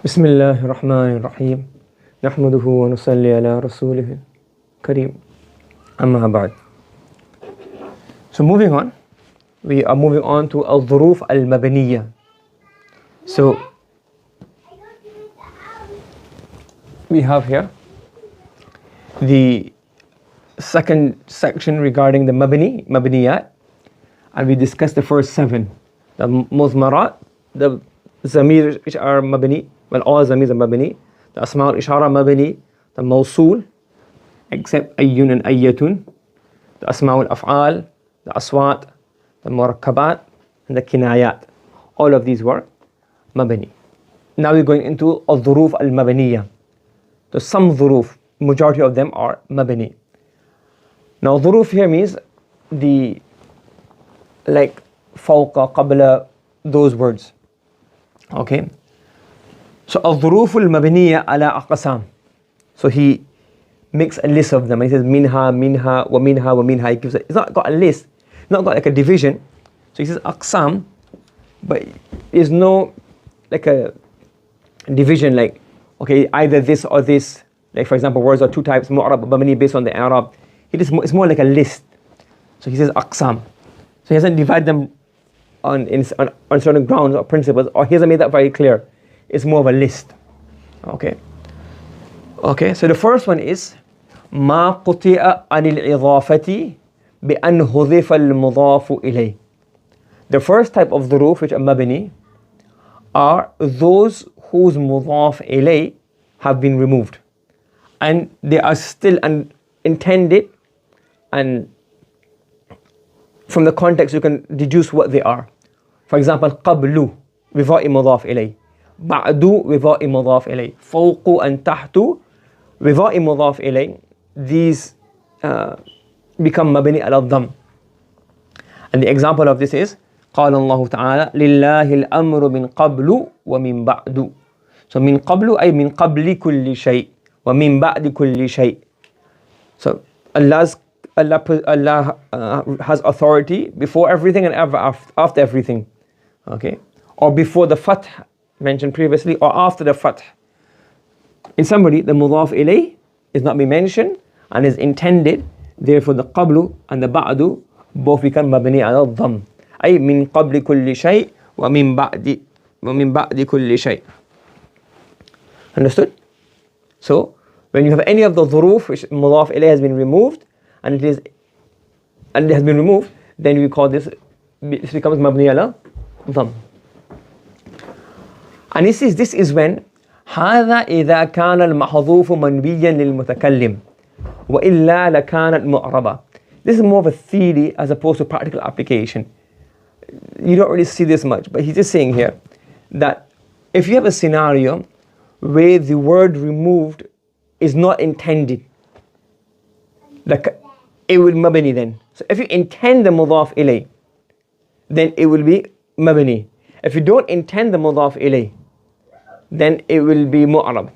بسم الله الرحمن الرحيم نحمده ونصلي على رسوله الكريم أما بعد. So moving on, we are moving on to الظروف المبنية. So we have here the second section regarding the مبنيات, and we discussed the first 7, the مضمرات, the ضمير which are مبني, well all ضمير are مبني, the أسماء الإشارة مبني, the موصول except أيون and أيتون, the أسماء الأفعال, the أصوات, the مركبات, and the كنايات, all of these were مبني. Now we're going into الظروف المبنية. So some ظروف, majority of them are مبني. Now ظروف here means the like فوق قبل, those words. Okay, so الظروف المبنية على أقسام. So he makes a list of them. He says منها منها ومنها ومنها. He gives it's not got a list, not got like a division. So he says أقسام, but there's no like a division like, okay, either this or this. Like for example, words are two types, mu'rab, mabni, based on the Arab. It's more like a list. So he says أقسام. So he doesn't divide them on certain grounds or principles, or he hasn't made that very clear. It's more of a list. Okay, so the first one is ما قطع عن الإضافة بأن حذف المضاف إليه. The first type of ظروف which are مبني are those whose مضاف إليه have been removed and they are still intended, and from the context you can deduce what they are. For example, قبل بفاء مضاف إليه, بعد بفاء مضاف إليه, فوق and تحت بفاء مضاف إليه. These become مبني على الضم. And the example of this is قال الله تعالى لله الأمر من قبل ومن بعد. So من قبل أي من قبل كل شيء ومن بعد كل شيء. So Allah has authority before everything and after everything. Okay, or before the fath mentioned previously, or after the fath. In summary, the mudaf ilayh is not being mentioned and is intended. Therefore, the qablu and the ba'du both become mabni ala dhamm. أي من قبل كل شيء ومن بعد كل شيء. Understood? So, when you have any of the dhuruf which mudaf ilayh has been removed, and it has been removed, then we call this becomes mabni ala dhamm. And this is when هذا إذا كان المحذوف منبيا للمتكلم وإلا لكانت معربة. This is more of a theory as opposed to practical application. You don't really see this much, but he's just saying here that if you have a scenario where the word removed is not intended, like it will mabni then. So if you intend the mudaf ilay, then it will be mabni. If you don't intend the mudaf ilay, then it will be mu'rab.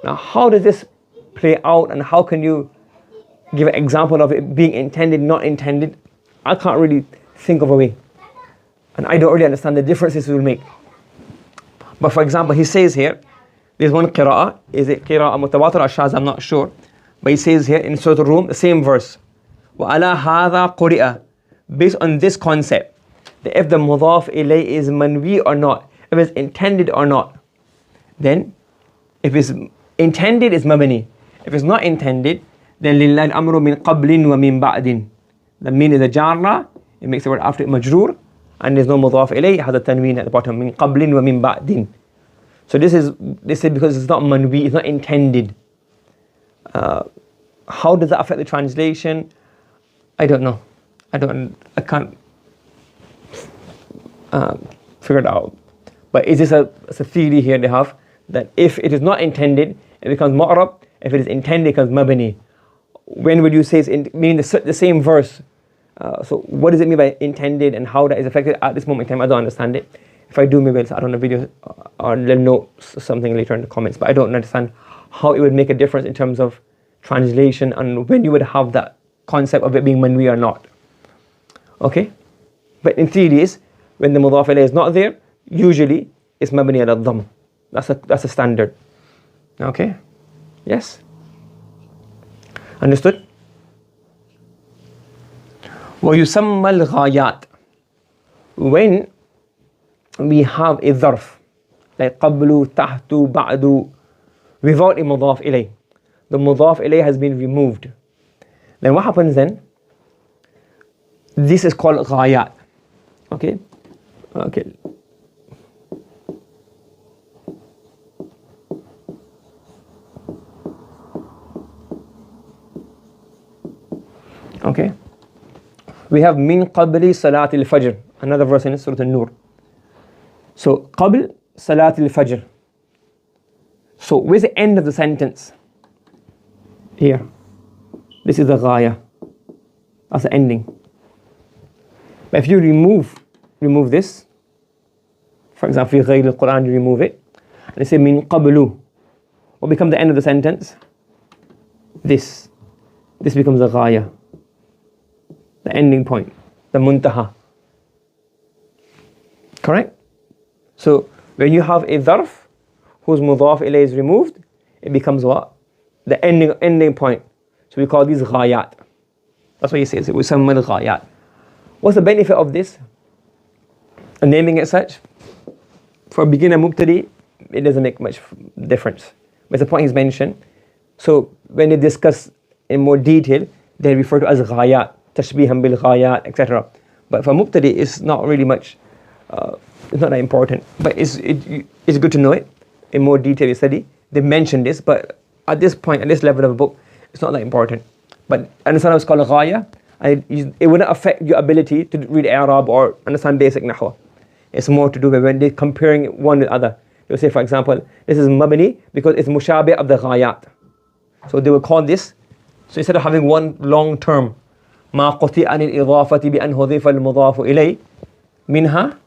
Now how does this play out, and how can you give an example of it being intended, not intended? I can't really think of a way, and I don't really understand the differences it will make. But for example, he says here, there's one qira'ah, is it qira'ah mutawatir or shaz, I'm not sure, but he says here in Surah Al-Rum, the same verse, وَعَلَى هَذَا قُرِئَ, based on this concept, that if the mudaf ilay is manwi or not, if it's intended or not, then if it's intended, it's mabni. If it's not intended, then لِلَّهِ الْأَمْرُ مِنْ قَبْلٍ وَمِنْ بَعْدٍ. The mean is a jarra, it makes the word after it majroor, and there's no mudaf ilay, it has a tanween at the bottom, مِنْ قَبْلٍ وَمِنْ بَعْدٍ. So this is because it's not manwi, it's not intended. How does that affect the translation? I don't know. I can't figure it out. But is this a theory here they have, that if it is not intended, it becomes mu'rab, if it is intended, it becomes mabni. When would you say it's meaning the same verse? So what does it mean by intended, and how that is affected at this moment in time? I don't understand it. If I do, maybe I'll add on a video or let know something later in the comments. But I don't understand how it would make a difference in terms of translation, and when you would have that concept of it being manwi or not. Okay? But in theory, when the mudaf ilayh is not there, usually it's mabni ala dhamm. That's a standard. Okay? Yes? Understood? ويسمى الغايات. When we have a ظرف like قبل, تحت, بعد, without a مضاف إليه, the مضاف إليه has been removed, then what happens then? This is called غايات. Okay? Okay. Okay? We have من قبل صلاة الفجر, another verse in Surah An-Nur. So, قبل صلاة الفجر. So, where's the end of the sentence? Here. This is the غاية. That's the ending. But if you remove this, for example, في غير القرآن, you remove it, and you say من قبل, what becomes the end of the sentence? This becomes the غاية, the ending point, the muntaha. Correct? So when you have a ظرف whose مضاف إليه is removed, it becomes what? The ending point. So we call these غايات. That's what he says. We summon الغايات. What's the benefit of this? And naming it such? For a beginner mubtadi, it doesn't make much difference. But the point he's mentioned. So when they discuss in more detail, they refer to as غايات, تشبيها بالغايات, etc. But for mubtadi, it's not really much. It's not that important. But it's good to know it. In more detail you study, they mention this, but at this point, at this level of a book, it's not that important. But understand what's called غاية, and it wouldn't affect your ability to read Arab or understand basic nahwa. It's more to do with when they're comparing one with other. You'll say, for example, this is mabni because it's mushabih of the غايات. So they will call this, so instead of having one long term, ما قطع عن الإضافة بأن حذف المضاف إليه منها,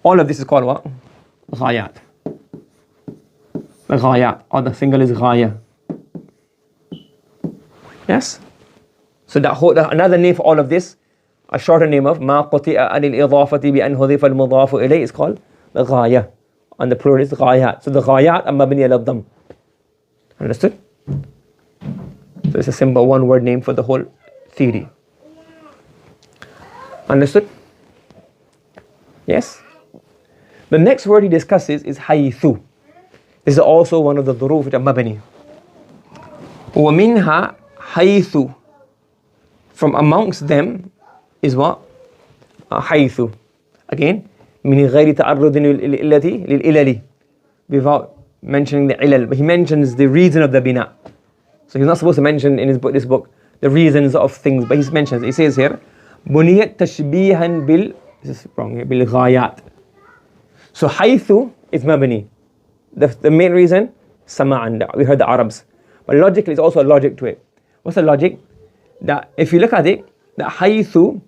all of this is called what? غايات. The غايات, or the single is غاية. Yes? So another name for all of this, a shorter name of ما قطع عن الإضافة بأن حذف المضاف إليه is called the غاية. And the plural is غايات. So the غايات are مبنية للضم. Understood? So it's a simple one word name for the whole theory. Understood? Yes? The next word he discusses is حيث. This is also one of the ظروف which are مبني. ومنها حيث. From amongst them is what? حيث. Again, من غير تعرض للإلل, without mentioning the ilal. But he mentions the reason of the bina. So he's not supposed to mention in this book the reasons of things, but he mentions, he says here, بنيت تشبيها this is wrong here, بالغايات. So حيث is mabni. The main reason, sama'an, we heard the Arabs. But logically, it's also a logic to it. What's the logic? That if you look at it, that حيث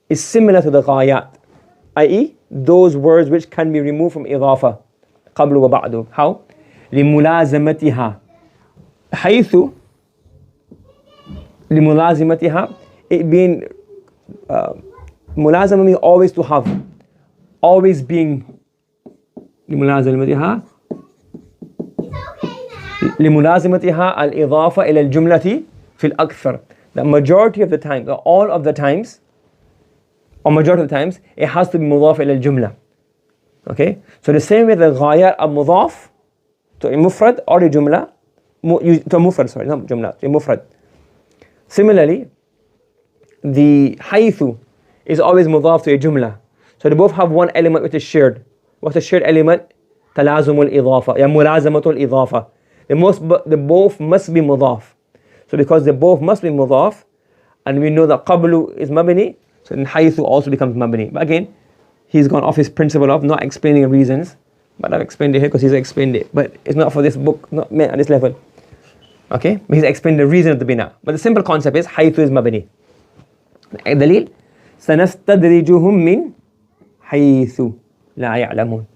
is similar to the غايات, i.e. those words which can be removed from إضافة, قبل وبعد. How? لملازمتها. حيث لملازمتها, it being ملازمة means always to have, always being لملازمتها لملازمتها الإضافة إلى الجملة في الأكثر. The majority of the time, all of the times, or majority of the times, it has to be مضاف إلى الجملة. Okay? So the same way the غايات are مضاف to a mufrad or a jumla, to a mufrad, sorry, not jumla, to a mufrad. Similarly, the حيث is always مضاف to a jumla. So they both have one element which is shared. What's the shared element? تلازم الإضافة, يعني ملازمة الإضافة. They both must be مضاف. So because they both must be مضاف, and we know that قبل is مبني, so then حيث also becomes مبني. But again, he's gone off his principle of not explaining the reasons, but I've explained it here because he's explained it. But it's not for this book, not meant at this level. Okay? But he's explained the reason of the bina. But the simple concept is حيث is مبني. الدليل سنستدرجهم من حيث لا يعلمون.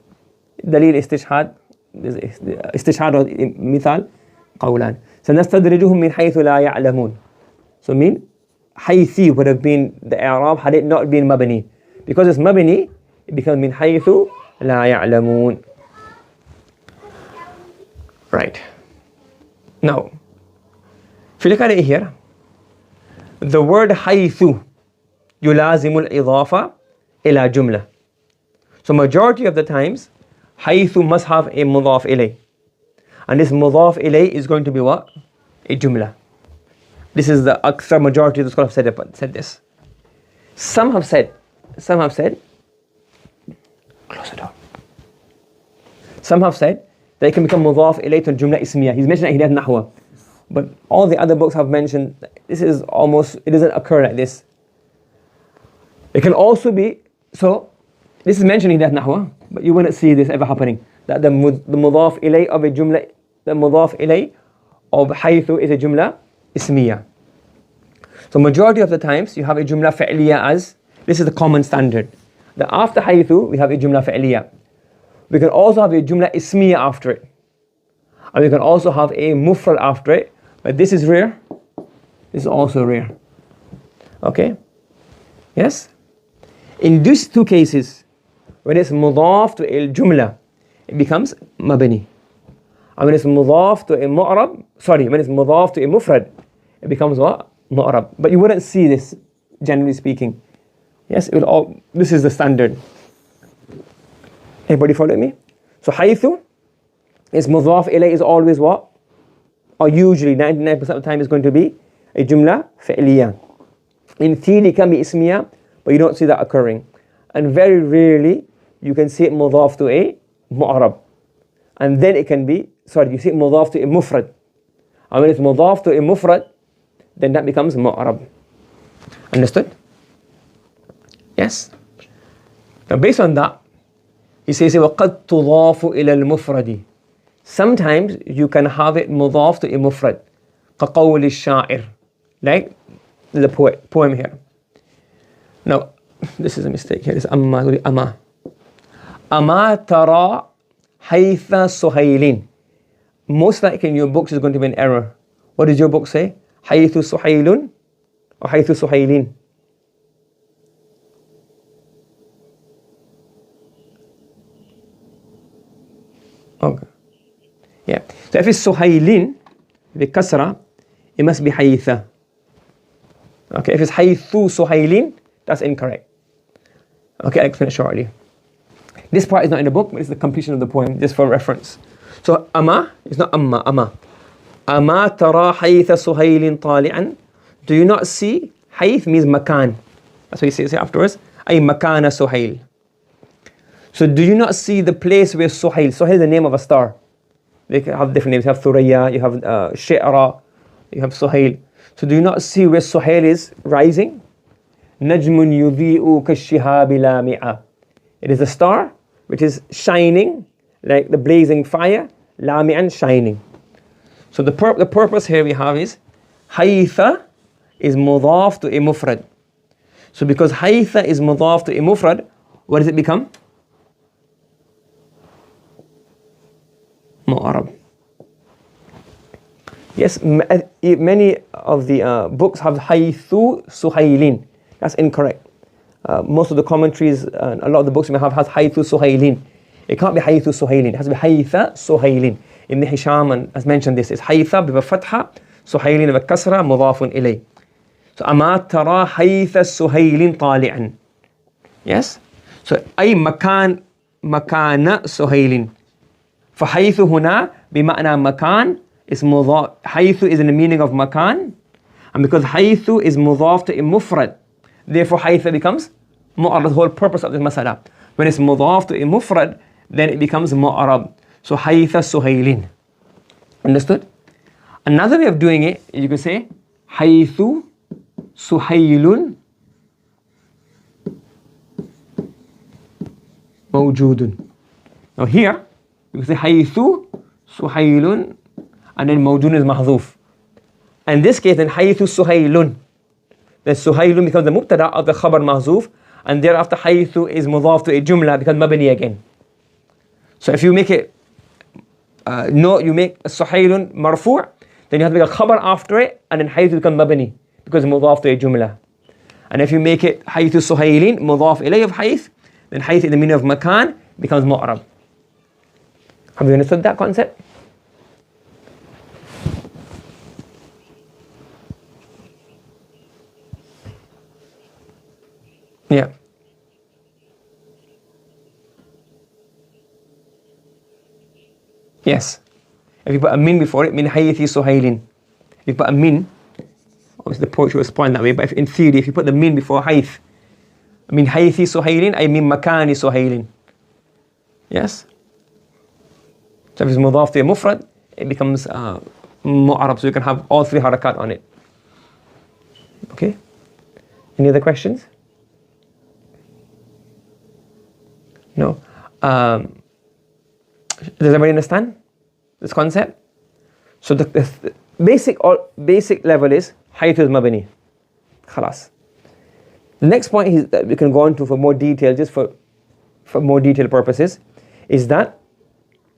دليل استشهاد مثال قولان. سنستدرجهم من حيث لا يعلمون. So mean حيث would have been the i'rab had it not been مبني. Because it's مبني, it becomes من حيث لا يعلمون. Right. Now, if you look at it here, the word حيث يلازم الإضافة إلى جملة. So majority of the times, حيث must have a مضاف إليه. And this مضاف إليه is going to be what? A جملة. This is the أكثر majority of the scholars have said this. Some have said, close the door. Some have said that it can become مضاف إليه to الجملة اسمية. He's mentioned Hidayatun Nahw. But all the other books have mentioned this is almost, it doesn't occur like this. It can also be, so this is mentioned in Hidayatun Nahw, but you wouldn't see this ever happening. That the مضاف إليه of a جملة, the مضاف إليه of حيث is a جملة اسمية. So majority of the times you have a جملة فعلية as, this is the common standard. That after حيث we have a جملة فعلية. We can also have a جملة اسمية after it. And we can also have a mufrad after it. But this is rare. This is also rare. Okay? Yes? In these two cases, when it's مضاف to a جملة, it becomes مبني. And when it's مضاف to a mu'rab, when it's مضاف to a mufrad, it becomes what? mu'rab. But you wouldn't see this, generally speaking. Yes, it will all, this is the standard. Everybody follow me? So حيث is مضاف إليه is always what? Or usually 99% of the time is going to be a جملة فعلية. In theory it can be اسمية, but you don't see that occurring. And very rarely you can see it مضاف to a mu'rab. And then it can be, you see it مضاف to a mufrad. And when it's مضاف to a mufrad, then that becomes mu'rab. Understood? Yes? Now based on that, he says وَقَدْ تُضَافُ إِلَى الْمُفْرَدِ. Sometimes you can have it مضاف to a mufrad. كَقَوْلِ الشَّاعِرِ. Like the poem here. Now, this is a mistake here. It's أما. أما ترى حيث سهيل. Most likely in your books is going to be an error. What does your book say? حيث سهيل or حيث سهيلين? Okay. Yeah. So if it's سهيلين بكسرة, it must be حيث. Okay. If it's حيث سهيلين, that's incorrect. Okay, I'll explain it shortly. This part is not in the book, but it's the completion of the poem, just for reference. So أما is not أما, أما. أما ترى حيث سهيل طالعا. Do you not see? حيث means مكان. That's what he says here afterwards. أي مكان سهيل. So do you not see the place where Suhail? Suhail is the name of a star. They have different names. You have Thuraya, you have Shi'ra, you have Suhail. So do you not see where Suhail is rising? نجم يضيء كالشهاب لامعة. It is a star which is shining like the blazing fire. لامعا, shining. So the purpose here we have is حيث is مضاف to a mufrad. So because حيث is مضاف to a mufrad, what does it become? mu'rab. Yes, many of the books have حيث سهيلين. That's incorrect. Most of the commentaries and a lot of the books we have has حيث سهيلين. It can't be حيث سهيلين. It has to be حيث سهيلين. Ibn Hisham has mentioned this. It's حيث بفتحة سهيلين بكسرة مضاف إليه. So أما ترى حيث سهيل طالعا. Yes. So أي مكان سهيل. فحيث هنا بمعنى مكان is مضاف. حيث is in the meaning of مكان, and because حيث is مضاف to a mufrad, therefore حيث becomes mu'rab. The whole purpose of this masala. When it's مضاف to a mufrad, then it becomes mu'rab. So حيث سهيل. Understood? Another way of doing it, you could say حيث سهيل موجود. Now here, you can say حيث سهيل and then موجود is محذوف. In this case, then حيث سهيل. Then سهيل becomes the mubtada of the khabar mahzuf, and thereafter حيث is مضاف to a jumla, becomes mabni again. So if you make it, you make سهيل marfu', then you have to make a khabar after it, and then حيث becomes mabni, because it's مضاف to a jumla. And if you make it حيث سهيل مضاف إليه of حيث, then حيث in the meaning of makan becomes mu'rab. Have you understood that concept? Yes. If you put a min before it, min haythi suhailin. If you put a min, obviously the poetry was spoiled that way, but in theory, if you put the min before hayth, min haythi suhailin, ay min makani suhailin. Yes? So if it's mudaf to a mufrad, it becomes mu'arab, so you can have all three harakat on it. Okay? Any other questions? No? Does everybody understand this concept? So the basic level is haythu is mabni. Khalas. The next point is that we can go on to for more detail, just for more detailed purposes, is that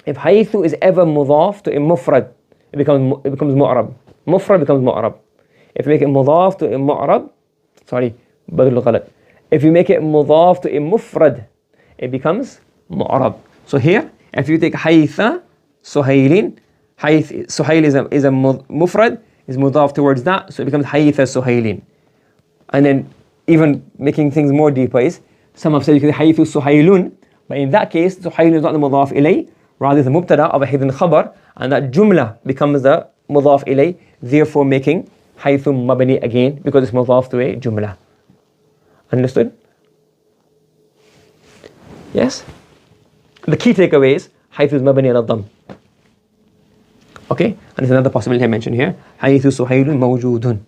if haythu is ever mudaf to a mufrad, it becomes mu'arab. Mufrad becomes mu'arab. If you make it mudaf to a mu'arab, badal ghalat. If you make it mudaf to a mufrad, it becomes mu'arab. So here, if you take haytha suhailin, suhail is a mufrad, is mudaf towards that, so it becomes haytha suhailin. And then even making things more deeper is, some have said you can say haythu suhailun, but in that case, suhailun is not the mudaf ilay, rather the mubtada of a hidden khabar, and that jumla becomes the mudaf ilay, therefore making haythu mabni again, because it's mudaf to a jumla. Understood? Yes? The key takeaway is haythu is mabni ala dhamm. Okay? And there's another possibility I mentioned here. Haythu suhailun mawjudun.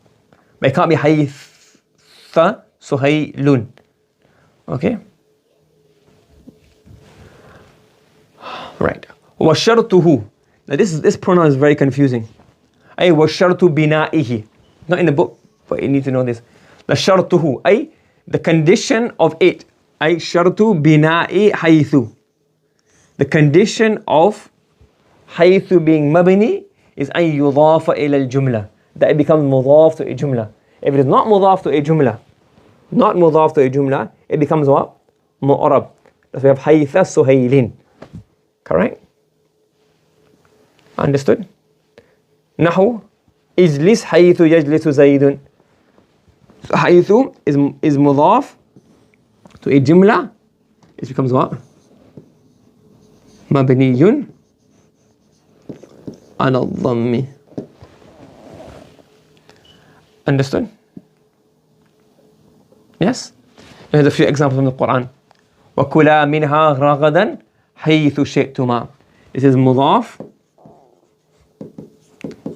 But it can't be haytha suhailun. Okay? Right. وَشَرْطُهُ. Now this pronoun is very confusing. أي وَشَرْطُ بِنَائِهِ. Not in the book, but you need to know this. The شَرْطُهُ. أي the condition of it. أي شَرْطُ بِنَاءِ حَيْثُ. The condition of حَيْثُ being mabni is أن يضاف إلى الجملة. That it becomes مضاف to a jumla. If it is not مضاف to a jumla, it becomes what? مؤرب. That's why we have حَيْثَ سُهَيْلٍ. Correct? Understood? Nahu, ijlis haythu yajlisu zaydun. So haythu is mudaf to a jumla. It becomes what? Mabniyun ala dhammi. Understood? Yes? Here's a few examples from the Quran. وَكُلَا مِنْهَا رَغَدًا حَيْثُ شِئْتُمَا. It is mudaf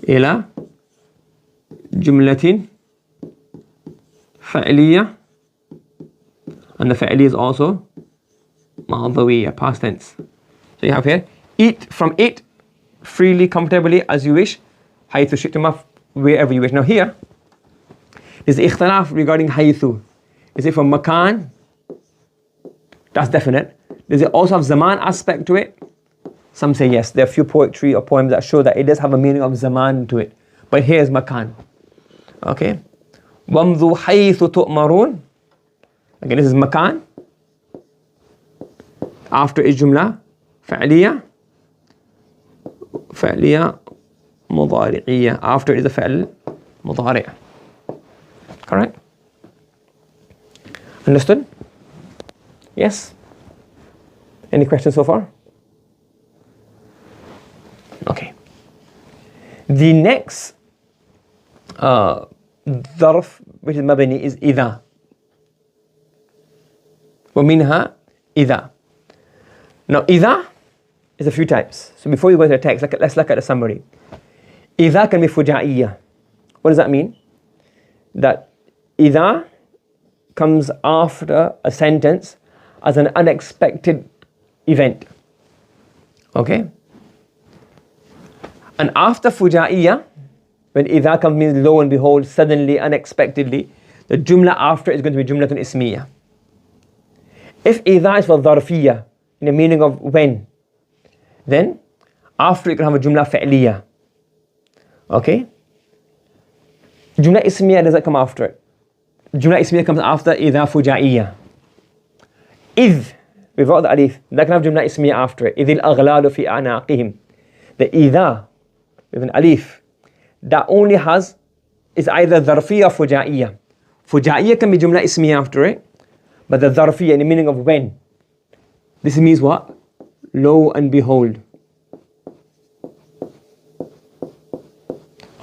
إلى جملة فعلية, and the فعلية is also ماضوية, past tense. So you have here, eat from it freely, comfortably, as you wish, حيث شئتما, wherever you wish. Now here, there's ikhtilaf regarding حيث. Is it from makan? That's definite. Does it also have zaman aspect to it? Some say yes. There are a few poetry or poems that show that it does have a meaning of zaman to it. But here is makan. Okay. وَامْضُوا حَيْثُ تُؤْمَرُونَ. Again, this is makan. After is jumla فعلية. فعلية مضارعية. After is the فعل مضارع. Correct? Understood? Yes? Any questions so far? Okay. The next ظرف which is mabni is إذا. ومنها إذا. Now إذا is a few types. So before you go to the text, let's look at the summary. إذا can be فجائية. What does that mean? That إذا comes after a sentence as an unexpected event. Okay? And after fujaiya, when idha comes means lo and behold, suddenly, unexpectedly, the jumla after is going to be jumlatun ismiya. If idha is for dharfiyya, in the meaning of when, then after you can have a jumla fa'liya. Okay? Jumla ismiya doesn't come after it. Jumla ismiya comes after idha fujaiya. Idh, without the alif, that can have jumla ismiya after it. Idhil aghlalu fi a'naqihim. The idha with an alif, that only has, is either dharfiyya or fujaiya. Fujaiya can be jumla ismiya after it, but the dharfiyya in the meaning of when. This means what? Lo and behold.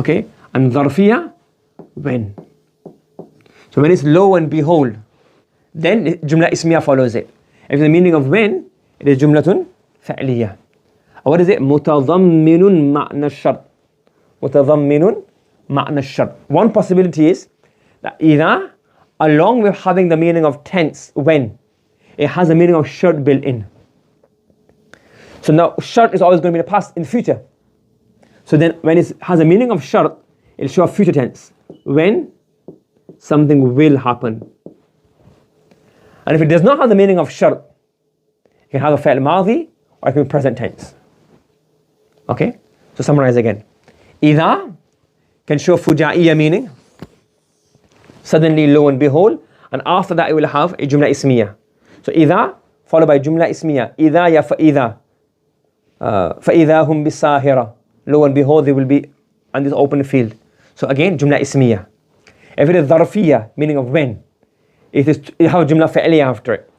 Okay, and ظرفية when. So when it's lo and behold, then جملة اسمية follows it. If the meaning of when, it is جملة فعلية. What is it? متضمن معنى الشرط. متضمن معنى الشرط. One possibility is that إذا, along with having the meaning of tense when, it has a meaning of shart built in. So now shart is always going to be the past in the future. So then when it has a meaning of shart, it'll show a future tense. When something will happen. And if it does not have the meaning of shart, it can have a fi'l madhi or it can be present tense. Okay? So summarize again. إذا can show fujaiya meaning, suddenly lo and behold, and after that it will have a jumla ismiya. So إذا followed by jumla ismiya. إذا ya فإذا فإذا هم بالساهرة. Lo and behold they will be on this open field. So again jumla ismiya. If it is ظرفية, meaning of when, it have jumla fi'liya after it.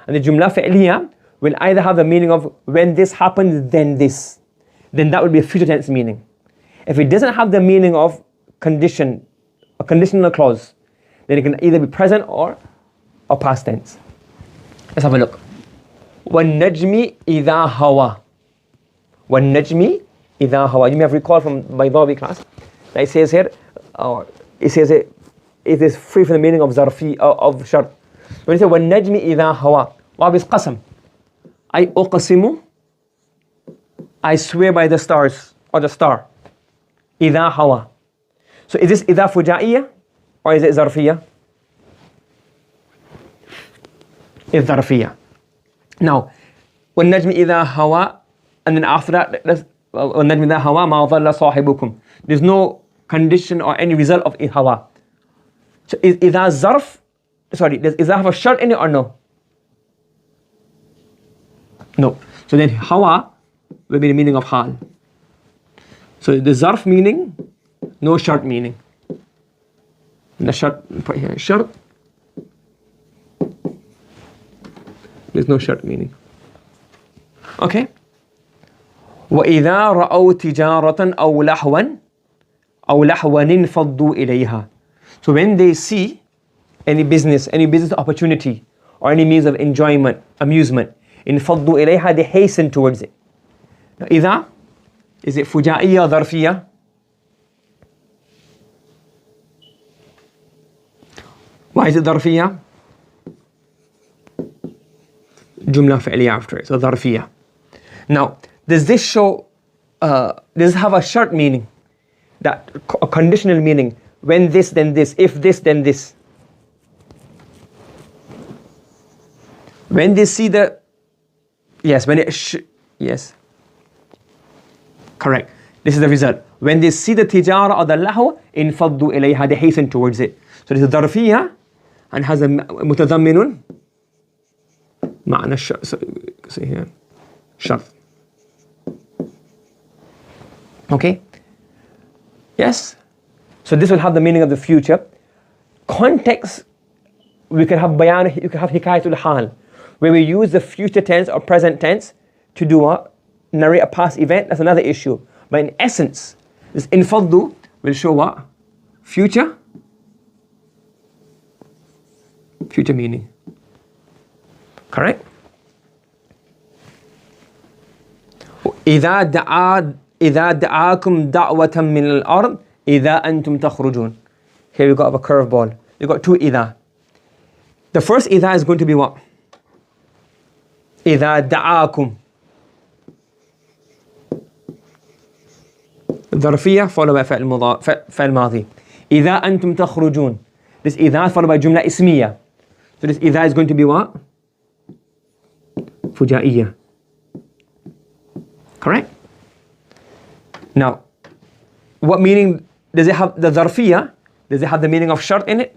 And the jumla fi'liya will either have the meaning of when this happens, then this. Then that would be a future tense meaning. If it doesn't have the meaning of condition, a conditional clause, then it can either be present or past tense. Let's have a look. وَالنَّجْمِ إِذَا هَوَى. وَالنَّجْمِ إِذَا هَوَى. You may have recalled from my Dawi class that it says here, it is free from the meaning of zarfi, of shart. When you say وَالنَّجْمِ إِذَا هَوَى, what is qasam? I uqasimu, I swear by the stars, or the star. إِذَا هَوَى. So is this إِذَا فُجَائِيَّة or is it zarfiyya? It's zarfiyya. Now, وَالنَّجْمِ إِذَا هَوَى, and then after that, وَالنَّجْمِ إِذَا هَوَى مَا ضَلَّ صَاحِبُكُم. There's no condition or any result of hawa. So is إِذَا zarf, sorry, does إِذَا have a shart in it or no? No. So then hawa will be the meaning of hal. So the zarf meaning, no shart meaning. The shart, put here, shart. There's no shart meaning. Okay. وَإِذَا رَأَوْا تِجَارَةً أَوْ لَحْوًا انْفَضُّوا إِلَيْهَا. So when they see any business opportunity, or any means of enjoyment, amusement, انْفَضُّوا إِلَيْهَا, they hasten towards it. Now, إِذَا, is it فُجَائِيَّة or ظَرْفِيَّة? Why is it ظرفية? جملة فعلية after it, so ظرفية. Now, does this show, does this have a short meaning? That a conditional meaning, when this then this, if this then this. When they see the, yes, when it, yes, correct. This is the result. When they see the tijara or the lahu, انفضوا إليها, they hasten towards it. So this is ظرفية and has a متضمن معنى الشرط. So here, شرط. Okay. Yes. So this will have the meaning of the future. Context, we can have bayan, you can have hikayatul hal, where we use the future tense or present tense to do what? Narrate a past event. That's another issue. But in essence, this infaddu will show what? Future meaning. Correct? إذا دعاكم دعوة من الأرض إذا أنتم تخرجون. Here we got a curveball. We got two إذا. The first إذا is going to be what? إذا دعاكم. ظرفية followed by فعل ماضي. إذا أنتم تخرجون. This إذا followed by جملة اسمية. So this إذا is going to be what? فجائية. Correct? Now, what meaning does it have? The ظرفية, does it have the meaning of shart in it?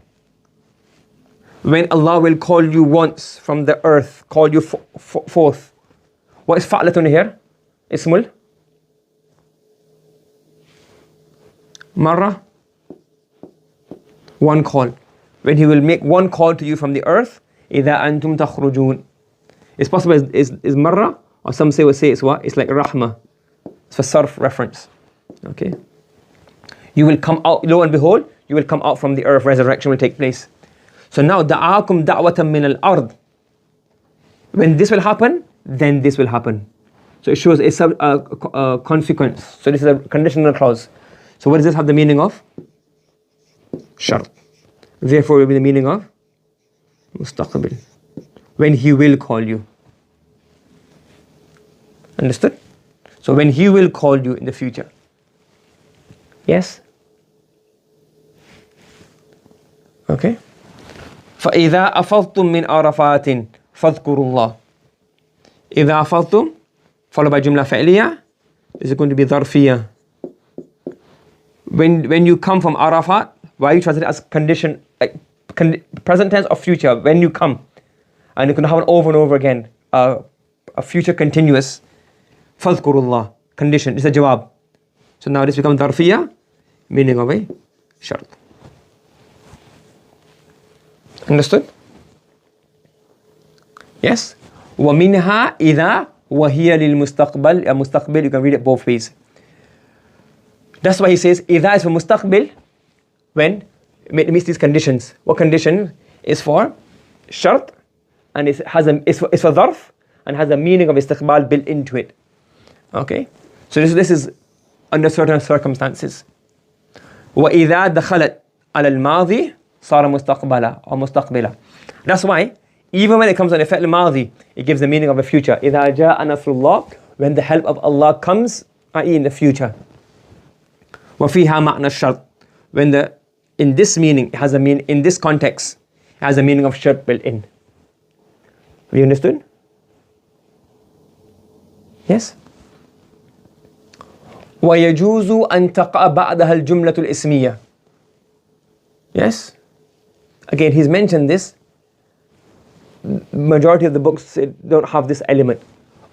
When Allah will call you once from the earth, call you forth. What is fa'latun here? Ismul? Marra? One call. When He will make one call to you from the earth, إِذَا أَنْتُمْ تَخْرُجُونَ. It's possible is marra, or some say it's what? It's like rahmah. It's for sarf reference. Okay. You will come out, lo and behold, you will come out from the earth, resurrection will take place. So now, da'akum da'watan min al-ard. When this will happen, then this will happen. So it shows a consequence. So this is a conditional clause. So what does this have the meaning of? Shart. Therefore, it will be the meaning of mustaqbil. When he will call you. Understood? So when he will call you in the future. Yes? Okay. فَإِذَا أَفَضْتُم مِّنْ عَرَفَاتٍ فَاذْكُرُوا اللَّهَ. إِذَا أَفَضْتُم, followed by jumla فعلية, is it going to be ظرفية? When you come from Arafat, why you translate it as condition, like present tense or future, when you come. And you can have it over and over again. A future continuous. فَاذْكُرُوا اللَّهَ, condition, it's a jawab. So now this becomes ظرفية, meaning of a shart. Understood? Yes? وَمِنْهَا إِذَا وَهِيَ لِلْمُسْتَقْبَلِ. Mustaqbil, you can read it both ways. That's why he says, إِذَا is for mustaqbil, when it meets these conditions. What condition is for shart, and it's for dharf, and has a meaning of istiqbal built into it. Okay? So this is under certain circumstances. وَإِذَا دَخَلَتْ عَلَى الْمَاضِي صار مستقبلا or مستقبلا. That's why even when it comes on the fi'l al-madi, it gives the meaning of a future. إِذَا جَاءَ نَصْرُ اللَّهِ, when the help of Allah comes, i.e. in the future. وَفِيهَا مَعْنَى الشَّرْط, when in this meaning, it has a meaning, in this context, it has a meaning of shart built in. Have you understood? Yes? وَيَجُوزُ أَن تَقَعَ بَعْدَهَا الْجُمْلَةُ الْإِسْمِيَّةُ. Yes? Again, he's mentioned this. Majority of the books don't have this element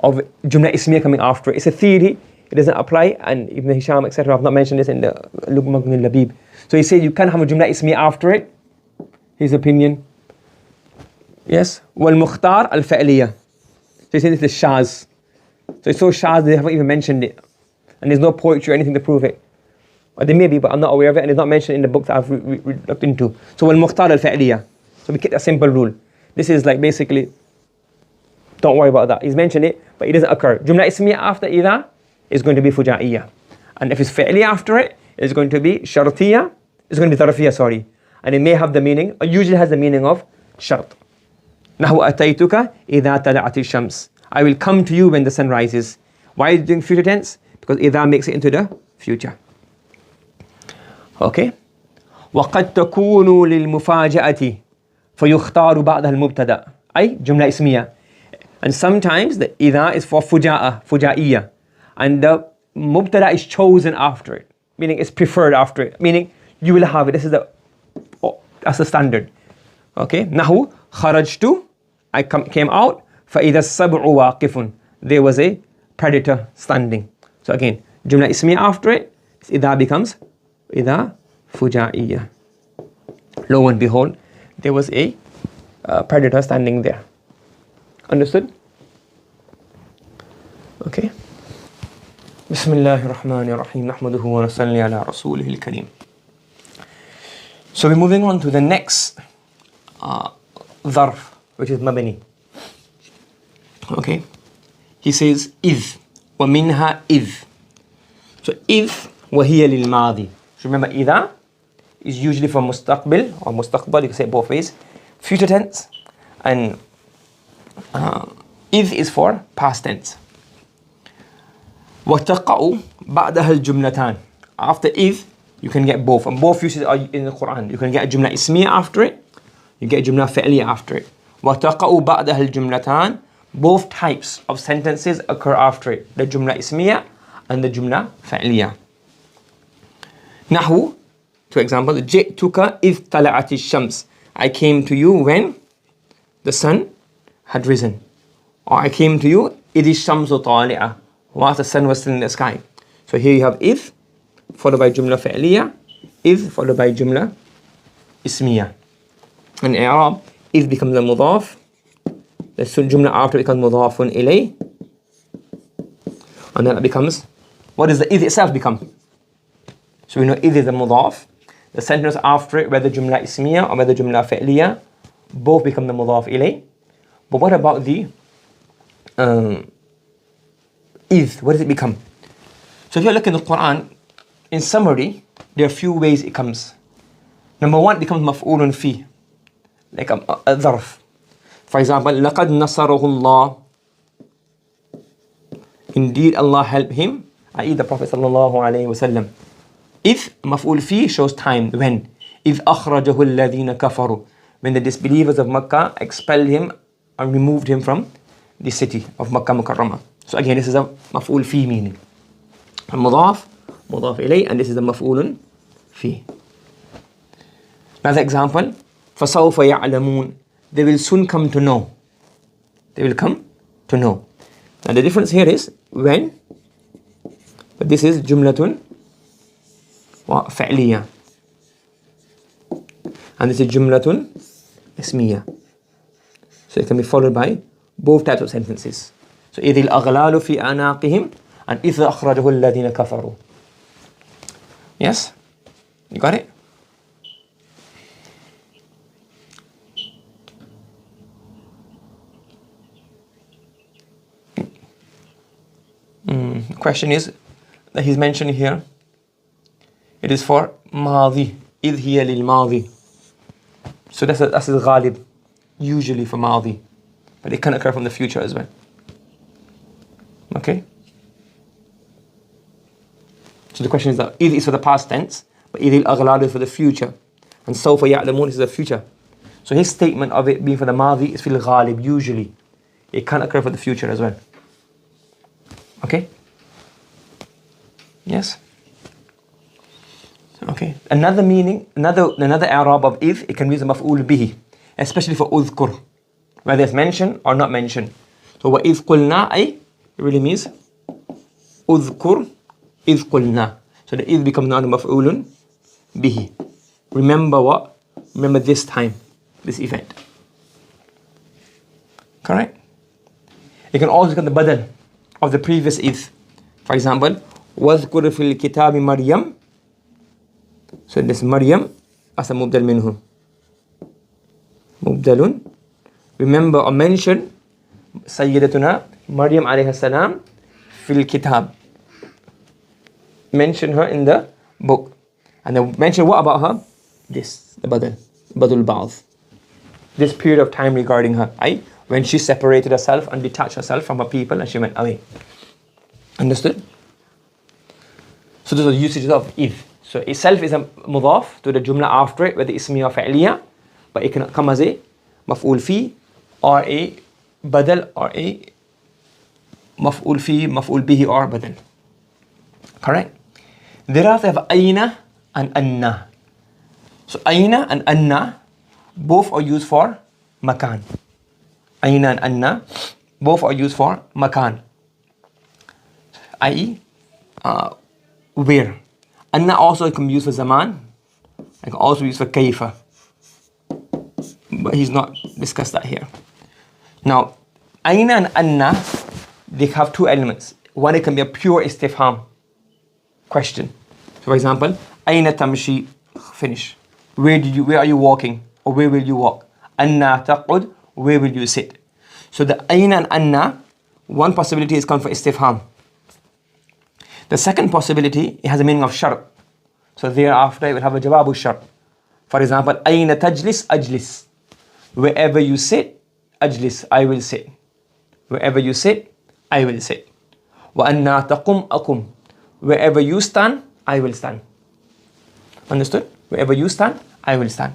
of jumla ismiya coming after it. It's a theory, it doesn't apply, and Ibn Hisham, etc. have not mentioned this in the Mughni al-Labib. So he says you can have a jumla ismiya after it, his opinion. Yes? وَالْمُخْتَارَ الْفَعْلِيَّة. So he says this is shaz. So it's so shaz they haven't even mentioned it. And there's no poetry or anything to prove it. Or there may be, but I'm not aware of it, and it's not mentioned in the book that I've looked into. So وَالْمُخْتَارَ الْفَعْلِيَّة. So we keep a simple rule. This is like basically, don't worry about that. He's mentioned it, but it doesn't occur. Jumla ismiya after إِذَا is going to be fuja'iyya. And if it's fi'li after it, it's going to be shartiyya. It's going to be tarafiyya, sorry. And it may have the meaning, or usually has the meaning of shart. نَحْوَ أَتَيْتُكَ إِذَا تَلَعَتِ الشَّمْسِ. I will come to you when the sun rises. Why are you doing future tense? Because إِذَا makes it into the future. Okay? وَقَدْ تَكُونُ لِلْمُفَاجَأَةِ فَيُخْتَارُ بَعْدَهَا الْمُبْتَدَأ أي جملة اسمية. And sometimes the إذا is for فجائية, and the mubtada is chosen after it, meaning it's preferred after it, meaning you will have it. This is that's the standard. Okay? نحو خرجت, I came out, فإذا السبع واقف, there was a predator standing. So again, jumla ismiya after it, إذا becomes إذا فجائية. Lo and behold, there was a predator standing there. Understood? Okay. Bismillahir Rahmanir Rahim. Nahmaduhu wa nasalli ala rasulihil kareem. So we're moving on to the next dharf, which is mabni. Okay. He says إذ ومنها إذ. So إذ وهي للماضي. So remember إذا is usually for mustaqbil or mustaqbal, you can say it both ways. Future tense, and إذ is for past tense. وَتَقَعُ بَعْدَهَا الْجُمْلَتَانِ. After إذ, you can get both, and both uses are in the Quran. You can get a jumla ismiya after it, you get a jumla fi'liya after it. وَتَقَعُ بَعْدَهَا الْجُمْلَتَانِ. Both types of sentences occur after it, the jumla ismiya and the jumla fi'liya. نحو, for example, جئتك إذ طلعت الشمس. I came to you when the sun had risen. Or I came to you إذ الشمس طالعة, whilst the sun was still in the sky. So here you have إذ followed by jumla fi'liya, إذ followed by jumla ismiya. And i'rab, إذ becomes a mudaf, the jumla after becomes mudafun إليه, and then it becomes, what does the إذ itself become? So we know إذ is the مضاف. The sentence after it, whether جملة اسمية or whether جملة فعلية, both become the مضاف إليه. But what about the إذ? What does it become? So if you look in the Quran, in summary, there are a few ways it comes. Number one, it becomes مفعول فيه, like a ظرف. For example, لقد نصره الله. Indeed, Allah helped him, i.e. the Prophet sallallahu alaihi wasallam. If مفعول فيه shows time, when. إذ أخرجه الذين كفروا. When the disbelievers of Makkah expelled him and removed him from the city of Makkah Mukarramah. So again, this is a مفعول فيه meaning. المضاف مضاف إليه, and this is a مفعول فيه. Another example, فسوف يعلمون. They will soon come to know. They will come to know. Now the difference here is when, but this is جملة فعلية, and this is جملة اسمية. So it can be followed by both types of sentences. So إذ الأغلال في أعناقهم and إذ أخرجه الذين كفروا. Yes? You got it? The question is that he's mentioning here, it is for ماضي. إذ هي للماضي. So that's the غالب, usually for ماضي, but it can occur from the future as well. Okay? So the question is that إذ is for the past tense, but إذ الأغلال is for the future, and سوف يعلمون is the future. So his statement of it being for the ماضي is في الغالب, usually. It can occur for the future as well. Okay? Yes? Okay. Another meaning, another i'rab of if, it can be the maf'ul bihi, especially for udhkur, whether it's mentioned or not mentioned. So what if qulna, it really means udhkur if qulna. So the if becomes now maf'ulun bihi. Remember what? Remember this time, this event. Correct? It can also become the badal of the previous if. For example, وَاذْكُرْ فِي الْكِتَابِ مَرْيَمْ. So this Maryam as a mubdal minhu. Mubdalun. Remember or mention Sayyidatuna Maryam alayhi salam fil kitab. Mention her in the book. And then mention what about her? This, the badal. Badul ba'ath. This period of time regarding her. Right? When she separated herself and detached herself from her people and she went away. Understood? So those are the usages of if. So itself is a mudaf to the jumla after it, whether ismiya or fa'liya, but it can come as a maf'ul fi or a badal or a maf'ul fi, maf'ul bihi or badal. Correct? Thereafter have ayna and anna. So ayna and anna both are used for makan. Ayna and anna both are used for makan, i.e. Where. Anna also can be used for zaman. It can also be used for kaifa. But he's not discussed that here. Now, ayna and anna, they have two elements. One, it can be a pure istifham, question. So for example, ayna tamshi, finish. Where are you walking? Or where will you walk? Anna taqud, where will you sit? So the ayna and anna, one possibility is come for istifham. The second possibility, it has a meaning of shart. So thereafter, it will have a jawabu shart. For example, ayna tajlis, ajlis. Wherever you sit, ajlis, I will sit. Wherever you sit, I will sit. Wa anna taqum, aqum. Wherever you stand, I will stand. Understood? Wherever you stand, I will stand.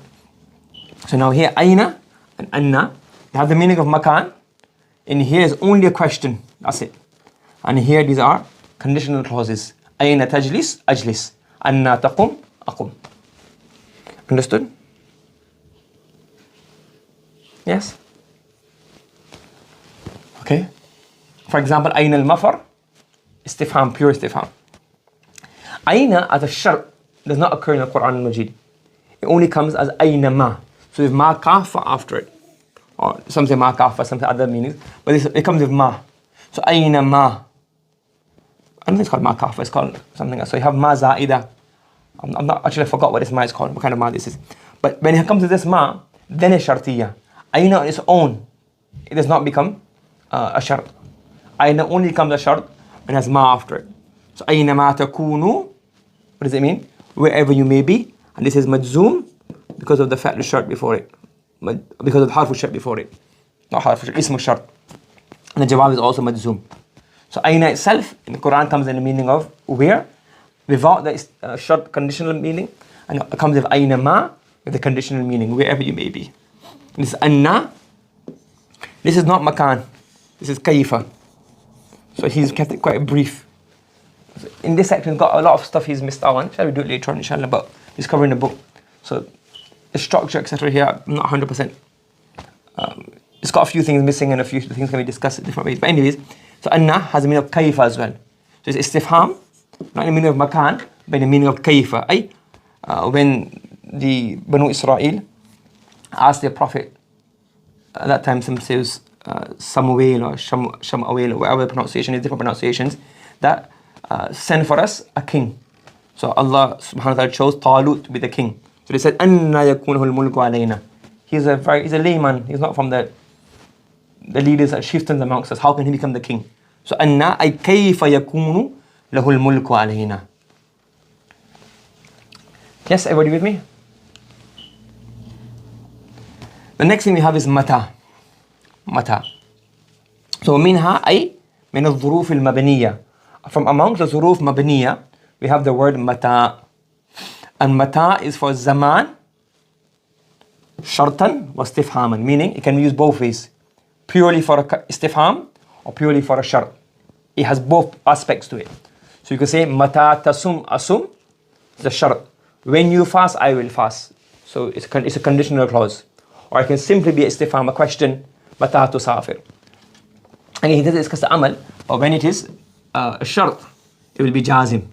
So now here, ayna and anna, they have the meaning of makan. In here is only a question. That's it. And here these are conditional clauses. Ayna tajlis, ajlis. Anna taqum, aqum. Understood? Yes? Okay. For example, ayna al-mafar, istifham, pure istifham. Ayna as a shart does not occur in the Quran al-Majid. It only comes as ayna ma. So with ma kafa after it. Or some say ma kafa, some say other meanings. But it comes with ma. So ayna ma. I don't think it's called ma kafa, it's called something else. So you have ma za'ida. I'm not actually, I forgot what this ma is called, what kind of ma this is. But when it comes to this ma, then it's shartiyya. Aina on its own, it does not become a shart. Aina only becomes a shart when it has ma after it. So aina ma takunu, what does it mean? Wherever you may be. And this is majzoom because of the fa'l shart before it. Because of the harf shart before it. Not harf shart, ism shart. And the jawab is also majzoom. So aina itself in the Quran comes in the meaning of where, without the shart conditional meaning, and it comes with aina ma with the conditional meaning, wherever you may be. And this is anna. This is not makan. This is kaifa. So he's kept it quite brief. In this section, he's got a lot of stuff he's missed out on. Shall we do it later on, inshallah? But he's covering the book. So the structure, etc. here, I'm not 100%. It's got a few things missing and a few things can be discussed in different ways. But anyways, so anna has a meaning of kaifa as well. So it's istifham, not in the meaning of makan, but in the meaning of kaifa. When the Banu Israel asked their prophet, at that time some says Samuel or Shamuel or whatever the pronunciation is, different pronunciations, that send for us a king. So Allah subhanahu wa ta'ala chose Talut to be the king. So they said, Anna yakunuhu al-mulku alayna. He's a layman, he's not from the leaders and chieftains amongst us. How can he become the king? So Anna ay kayfa yakunu lahu al-mulku alayna. Yes, everybody with me? The next thing we have is mata. Mata. So minha ay min al-ظروف المبنية. From amongst the ظروف مبنية, we have the word mata. And mata is for zaman, shartan, wa istifhaman. Meaning, it can be used both ways. Purely for a istifham or purely for a shart. It has both aspects to it. So you can say, mata tasum asum, the shart. When you fast, I will fast. So it's a conditional clause. Or it can simply be istifham, a question, mata tusafir. And he doesn't discuss the amal, but when it is a shart, it will be jazim.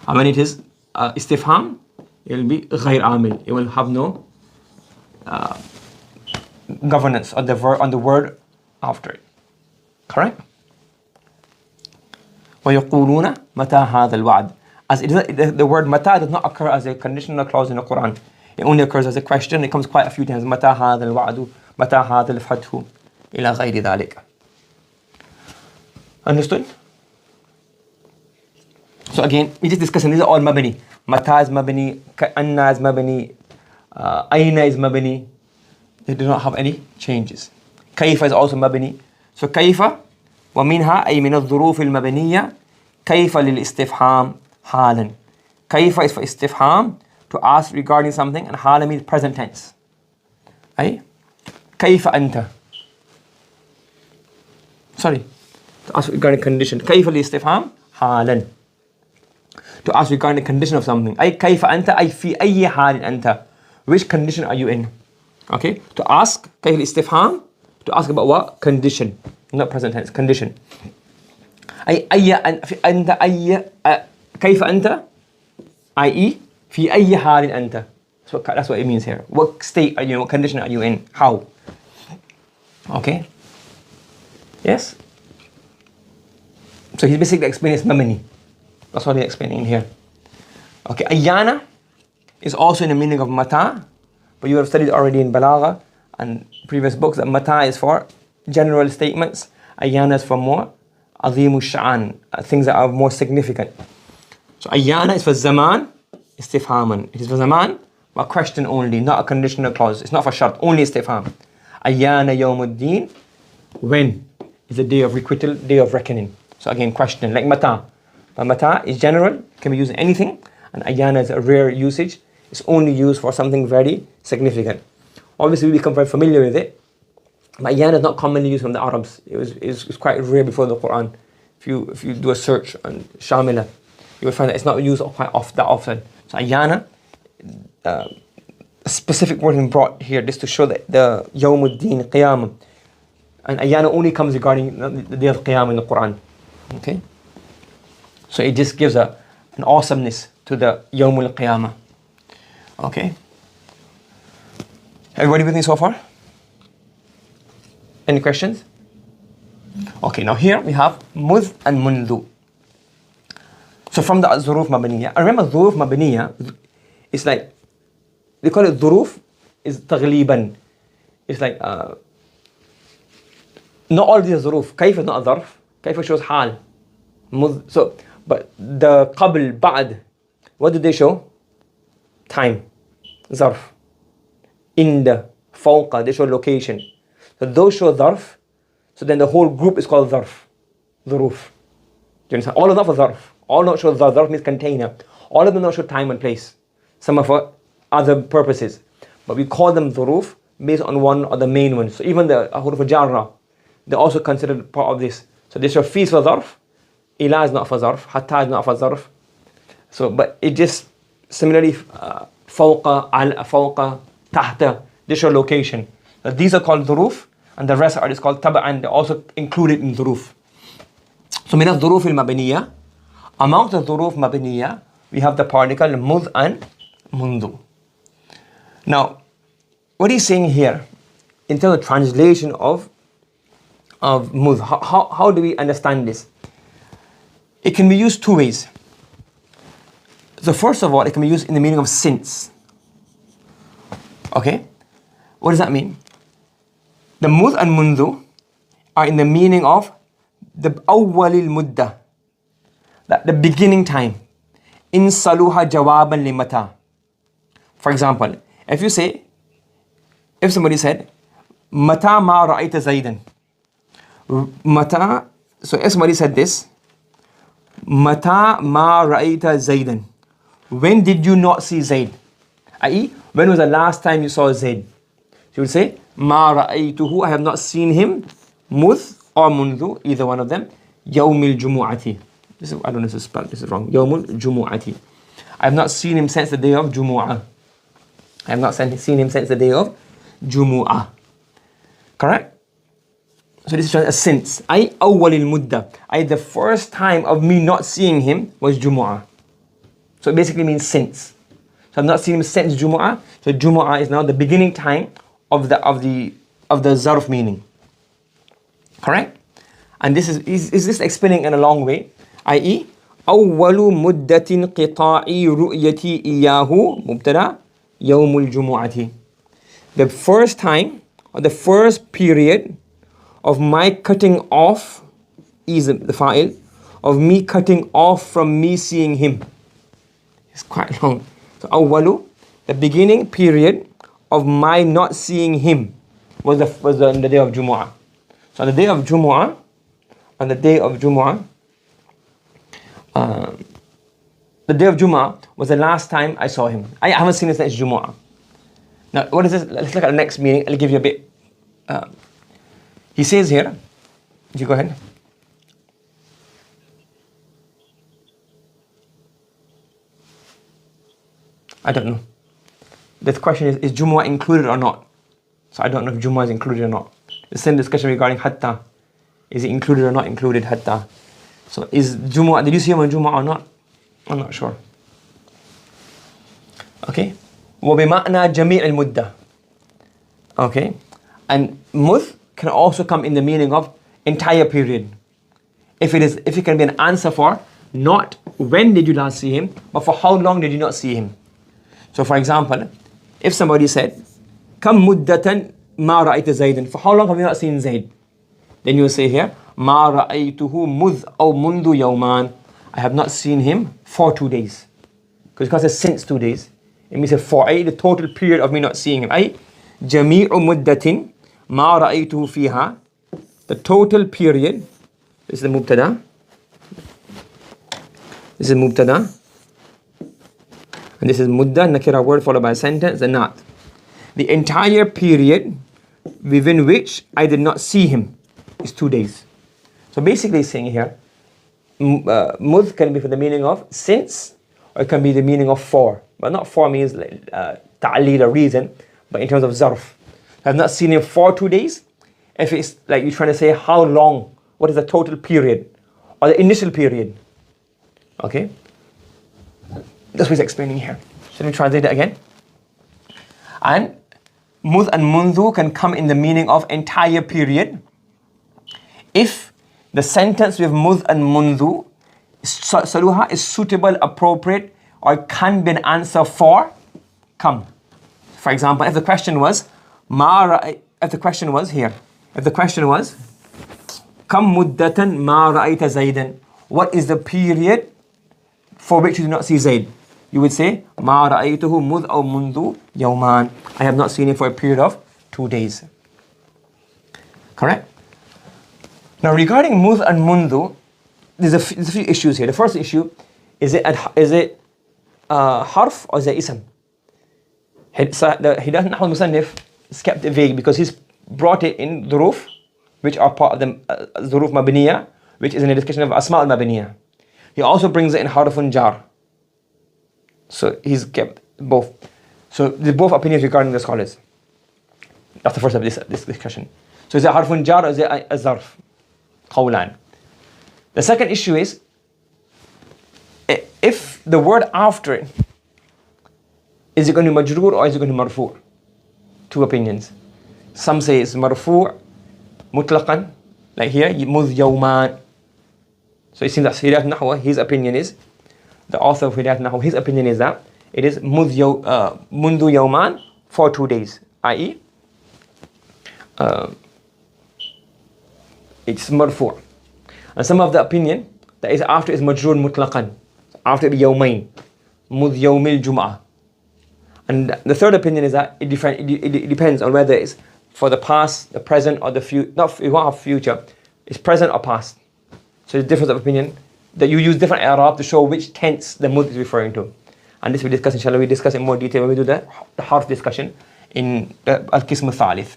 And when it is istifham, it will be ghayr amil. It will have no governance on the word after it. Correct? وَيَقُولُونَ مَتَى هَذَا الْوَعْدِ. As the word mata does not occur as a conditional clause in the Quran. It only occurs as a question. It comes quite a few times. مَتَى هَذَا الْوَعْدُ مَتَى هَذَا الْفَتْحُ إِلَى غَيْرِ ذَلِكَ. Understood? So again, we just discussing, these are all mabni. Mata is mabni, anna is mabni, aina is mabni. They do not have any changes. Kaifa is also mabni. So kaifa, ومنها أي من الظروف المبنية كيف للاستفهام حالا. Kaifa is for istifham, to ask regarding something, and حالا means present tense. أي كيف أنت. Sorry, to ask regarding condition. كيف الاستفهام حالا. To ask regarding the condition of something. أي كيف أنت أي في أي حال أنت. Which condition are you in? Okay. To ask كيف الاستفهام, to ask about what? Condition. Not present tense. Condition. أي أنت أي كيف أنت i.e. في أي حال أنت. That's what it means here. What state are you in? What condition are you in? How? Okay. Yes? So he's basically explaining it's mabni. That's what he's explaining here. Okay, Ayyana is also in the meaning of mata, but you have studied already in Balagha and previous books that mata is for general statements, Ayyana is for more azimu sha'an, things that are more significant. So Ayyana is for zaman, istifhaman. It is for zaman, but question only, not a conditional clause. It's not for shart, only istifham. Ayyana yawmuddin, when is the day of requital, day of reckoning. So again, question, like mata. But mata is general, can be used in anything, and ayyana is a rare usage. It's only used for something very significant. Obviously, we become very familiar with it, but ayyana is not commonly used from the Arabs. It was quite rare before the Quran. If you do a search on Shamila, you will find that it's not used quite that often. So ayyana, a specific wording brought here just to show that the yawmuddin, qiyam, and ayyana only comes regarding the day of qiyam in the Quran. Okay. So it just gives an awesomeness to the Yawmul Qiyamah. Okay. Everybody with me so far? Any questions? Okay, now here we have mudh and mundu. So from the الظروف مبنية. I remember الظروف مبنية, it's like, they call it ظروف, is تغليبا. It's like, not all these ظروف. كيف is not a ظرف. كيف shows حال. So, but the قبل, بعد, what do they show? Time. ظرف. In the, فوق, they show location. So those show ظرف. So then the whole group is called ظرف. ظروف. Do you understand? All of them are ظرف. All of them show ظرف means container. All of them don't show time and place. Some are for other purposes. But we call them ظروف based on one or the main one. So even the حروف الجارة, they're also considered part of this. So they show fees for ظرف. إلى is not for ظرف. حتى is not for ظرف. So, but it just similarly فوق, على, فوق, تحت, they show location. So these are called ظروف, and the rest are just called تبع, and they're also included in ظروف. So من الظروف المبنية, amongst the ظروف مبنية, we have the particle مذ and منذ. Now, what he's saying here, in terms of translation of مذ, how do we understand this? It can be used two ways. So first of all, it can be used in the meaning of since. Okay? What does that mean? The مذ and منذ are in the meaning of the أول المدة, the beginning time. إن صلوها جوابا لمتى. For example, if you say, if somebody said, متى ما رأيت زيدا. متى, so if somebody said this, متى ما رأيت زيدا. When did you not see Zaid? i.e., when was the last time you saw Zaid? So you would say, ما رأيته, I have not seen him, مذ or منذ, either one of them, يوم الجمعة. This is, I don't know if this is spelled, this is wrong. يوم الجمعة. I have not seen him since the day of Jumu'ah. I have not seen him since the day of Jumu'ah. Correct? So this is a since. أي أول المدة. The first time of me not seeing him was Jumu'ah. So it basically means since. So I've not seen him since Jumu'ah. So Jumu'ah is now the beginning time of the zarf meaning. Correct? And this is this explaining in a long way, i.e. أول مدة انقطاع رؤيتي إياه مبتدأ يوم الجمعة. The first time or the first period of my cutting off is the fa'il, of me cutting off from me seeing him. It's quite long. So أول, the beginning period of my not seeing him was on the day of Jumu'ah. So on the day of Jumu'ah, the day of Jumu'ah was the last time I saw him. I haven't seen him since Jumu'ah. Now, what is this? Let's look at the next meaning. I'll give you a bit. He says here, you go ahead. I don't know. The question is Jumu'ah included or not? So I don't know if Jumu'ah is included or not. The same discussion regarding Hatta. Is it included or not included, Hatta? So is Jumu'ah, did you see him on Jumu'ah or not? I'm not sure. Okay. وَبِمَعْنَا جَمِيعِ الْمُدَّةِ. Okay. And mudh can also come in the meaning of entire period. If it can be an answer for not when did you last see him, but for how long did you not see him. So for example, if somebody said, كم مدة ما رأيت زيدا, for how long have you not seen Zaid? Then you will say here, ما رأيته مذ أو منذ يومان. I have not seen him for 2 days. Because it's since 2 days. It means for the total period of me not seeing him. أي جميع مدة ما رأيته فيها. The total period. This is the mubtada. This is mubtada. And this is mudda, nakira word followed by a sentence, and not. The entire period within which I did not see him is 2 days. So basically saying here, mudh can be for the meaning of since, or it can be the meaning of for. But not for means ta'leel, a reason, but in terms of zarf. I have not seen him for 2 days. If it's like you're trying to say how long, what is the total period, or the initial period. Okay? That's what he's explaining here. Should we translate it again? And mudh and mundhu can come in the meaning of entire period if the sentence with mudh and mundhu Saluha is suitable, appropriate, or can be an answer for come. For example, if the question was if the question was Kam muddatan ma ra'ayta Zaydan, what is the period for which you do not see Zayd? You would say ma ra'aytuhu mudh aw mundu yawman, I have not seen him for a period of 2 days. Correct? Now regarding mudh and mundu, there's a few issues here. The first issue is it harf or is it ism? The Hidayatun Nahw Lesson is kept vague because he's brought it in Dhuruf, which are part of the Zoruf Mabniya, which is in a discussion of Asma al-Mabniya. He also brings it in Harfun Jar. So he's kept both. So there's both opinions regarding the scholars. That's the first of this discussion. So is it Harfun Jar or is it a Zarf? Qawlan. The second issue is, if the word after it, is it going to be majroor or is it going to be marfu'? Two opinions. Some say it's marfu' mutlaqan, like here, mudh yawman. So it seems that Hidayatun Nahw, his opinion is, the author of Hidayatun Nahw, his opinion is that it is mundu yawman for 2 days, i.e. It's marfu'. And some of the opinion that is after is majroor mutlaqan, after the yawmain, mudh yawmil jum'ah. And the third opinion is that it depends on whether it's for the past, the present, or the future. It won't have future. It's present or past. So there's difference of opinion that you use different i'rab to show which tense the mudh is referring to. And this we discuss, inshallah, we discuss in more detail when we do the harf discussion in al-qism al-thalith.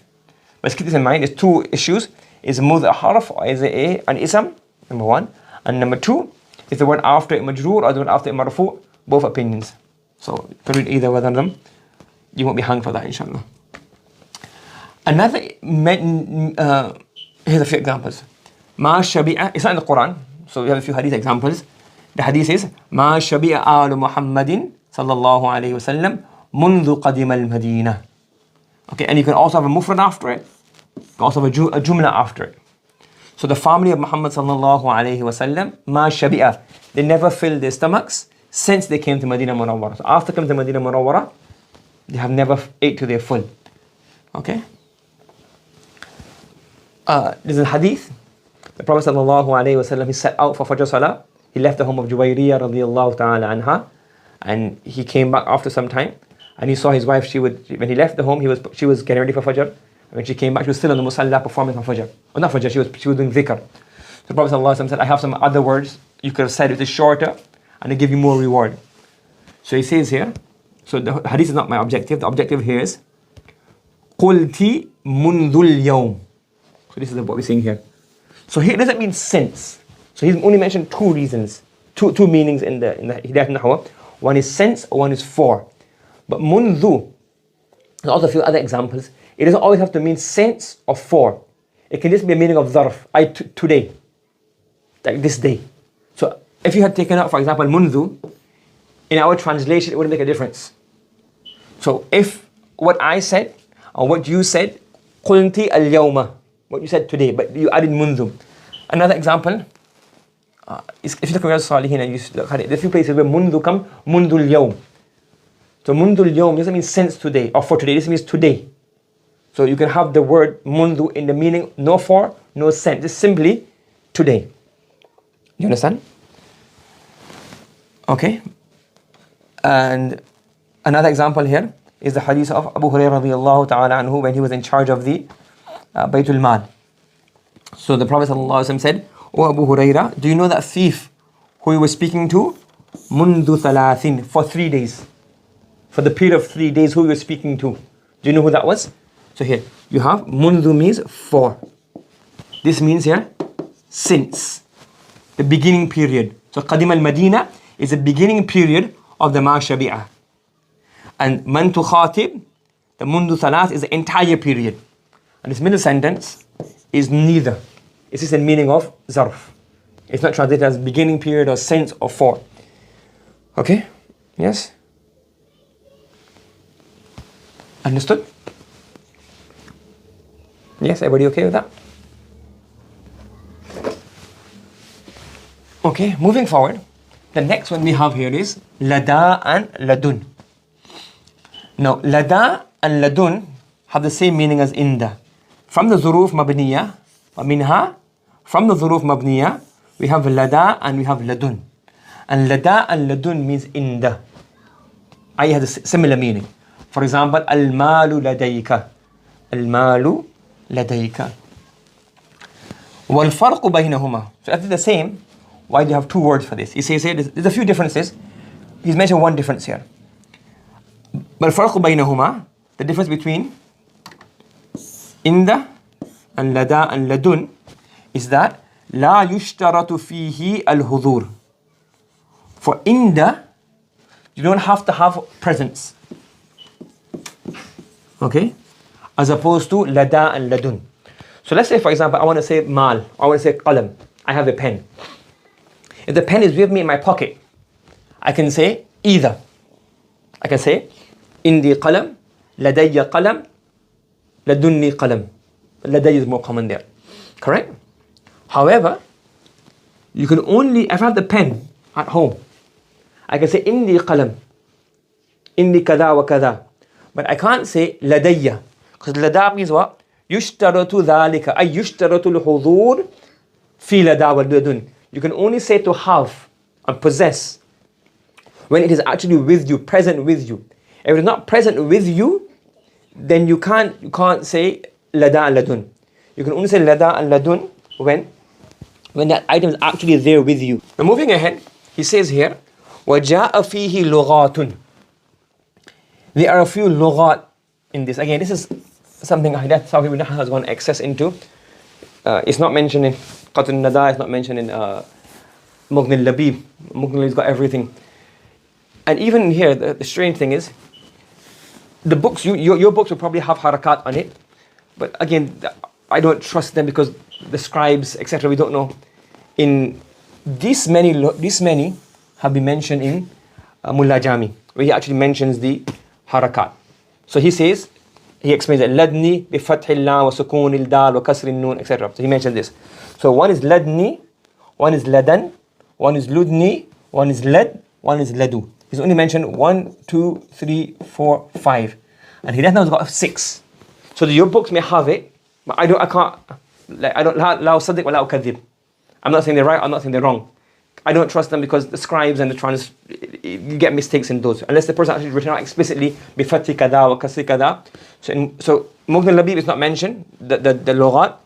But keep this in mind, there's two issues. Is mudh a harf or is it an ism? Number one. And number two, is the word after it majroor or the word after it marfu'? Both opinions. So you can read either one of them. You won't be hung for that, inshallah. Another, here's a few examples. Ma shabi'a, it's not in the Quran, so we have a few hadith examples. The hadith is, Ma shabi'a alu Muhammadin sallallahu alayhi wa sallam mundu qadim al-Madinah. Okay, and you can also have a mufrad after it. You can also have a jumla after it. So the family of Muhammad sallallahu alayhi wa sallam, ma shabi'a, they never filled their stomachs since they came to Medina Munawwara. So after coming to Medina Munawwara, they have never ate to their full. Okay? There's a hadith. The Prophet sallallahu alayhi wa sallam, he set out for Fajr Salah. He left the home of Juwayriyah radiyallahu ta'ala anha. And he came back after some time. And he saw his wife, when he left the home, she was getting ready for Fajr. And when she came back, she was still on the Musalla performing for Fajr. Or not Fajr, she was doing dhikr. So the Prophet sallallahu alayhi wa sallam said, I have some other words. You could have said it is shorter and they give you more reward. So he says here, so the hadith is not my objective. The objective here is قُلْتِ مُنْذُ الْيَوْمِ. So this is what we're seeing here. So here it doesn't mean since. So he's only mentioned two reasons, two meanings in the Hidayatun Nahw. One is since, one is for. But mundu, there's also a few other examples. It doesn't always have to mean since or for. It can just be a meaning of zarf, today, like this day. So if you had taken out, for example, mundu, in our translation, it wouldn't make a difference. So if what I said or what you said, qulti al-yawma, what you said today, but you added mundu. Another example, if you look at Riyadh Salihin and you look at it, there's a few places where mundu come, mundu al-yawm. So mundu al-yawm doesn't mean since today or for today, this means today. So you can have the word mundu in the meaning no for, no since, just simply today. You understand? Okay. And another example here is the hadith of Abu Hurairah radiyallahu ta'ala anhu when he was in charge of the Baytul Mal. So the Prophet sallallahu alaihi wasallam said, "O Abu Hurairah, do you know that thief who he was speaking to? Mundu thalathin, for 3 days. For the period of 3 days who he was speaking to. Do you know who that was?" So here, you have mundu means for. This means here, since. The beginning period. So Qadim al-Madinah is the beginning period of the Ma Shabi'ah. And Man Tukhatib, the Mundu Thalath, is the entire period. And this middle sentence is neither. It's just the meaning of zarf. It's not translated as beginning period or since or for. Okay? Yes? Understood? Yes, everybody okay with that? Okay, moving forward. The next one we have here is lada and ladun. Now, lada and ladun have the same meaning as inda. From the ظروف مبنية ومنها, from the ظروف مبنية, we have lada and we have ladun. And lada and ladun means inda. I has a similar meaning. For example, al-malu ladayka. Al-malu ladayka. وَالْفَرْقُ بَيْنَهُمَا. So if it's the same, why do you have two words for this? He says here, there's a few differences. He's mentioned one difference here. وَالْفَرْقُ بَيْنَهُمَا, the difference between inda and lada and ladun is that لا يشترط فيه الحضور. For inda, you don't have to have presence. Okay? As opposed to lada and ladun. So let's say, for example, I want to say mal, or I want to say qalam. I have a pen. If the pen is with me in my pocket, I can say either. I can say indi qalam, ladayya qalam, ladunni qalam. Ladayya is more common there. Correct? However, you can only, if I have the pen at home, I can say indi qalam, indi kada wa kada. But I can't say ladayya. Because lada means what? Yushtaratu dhalika. Ay yushtaratu al-hudur fi lada wa ladun. You can only say to have and possess when it is actually with you, present with you. If it is not present with you, then you can't say lada and ladun. You can only say lada and ladun when that item is actually there with you. Now moving ahead, he says here, وَجَاءَ فِيهِ لُغَاتٌ. There are a few lughat in this. Again, this is something that some people has gone excess into. It's not mentioned in Qatl Nada, it's not mentioned in Mughni al-Labib. Mughni has got everything. And even here, the strange thing is, the books, your books will probably have harakat on it. But again, I don't trust them because the scribes, etc., we don't know. In this many have been mentioned in Mullah Jami, where he actually mentions the harakat. So he says, he explains that ladni bi fathil la wa sukunil dal wa kasrin noon, etc. So he mentioned this. So one is ladni, one is ladan, one is ludni, one is lad, one is ladu. He's only mentioned 1, 2, 3, 4, 5. And he doesn't know he's got 6. So your books may have it, but I don't la usaddiq wa la ukadhib. I'm not saying they're right, I'm not saying they're wrong. I don't trust them because the scribes and the you get mistakes in those. Unless the person actually written out explicitly, bifati kada wa kasri kada. So Mughni al-Labib is not mentioned, the lughat.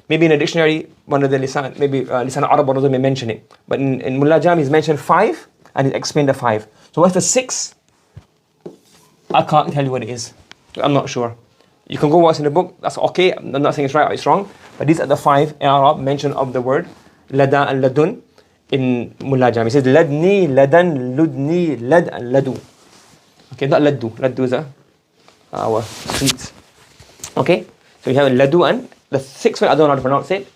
Maybe in a dictionary, one of the lisan, maybe lisan Arab or may mention it. But in Mullah Jami, he's mentioned 5 and he explained the 5. So what's the 6? I can't tell you what it is. I'm not sure. You can go watch in the book, that's okay. I'm not saying it's right or it's wrong. But these are the 5 in Arab mention of the word lada and ladun in Mullah Jami. He says ladni, ladan, ludni, lad and ladu. Okay, not laddu. Laddu is our sweets. Okay, so we have ladu and the 6th one, I don't know how to pronounce it.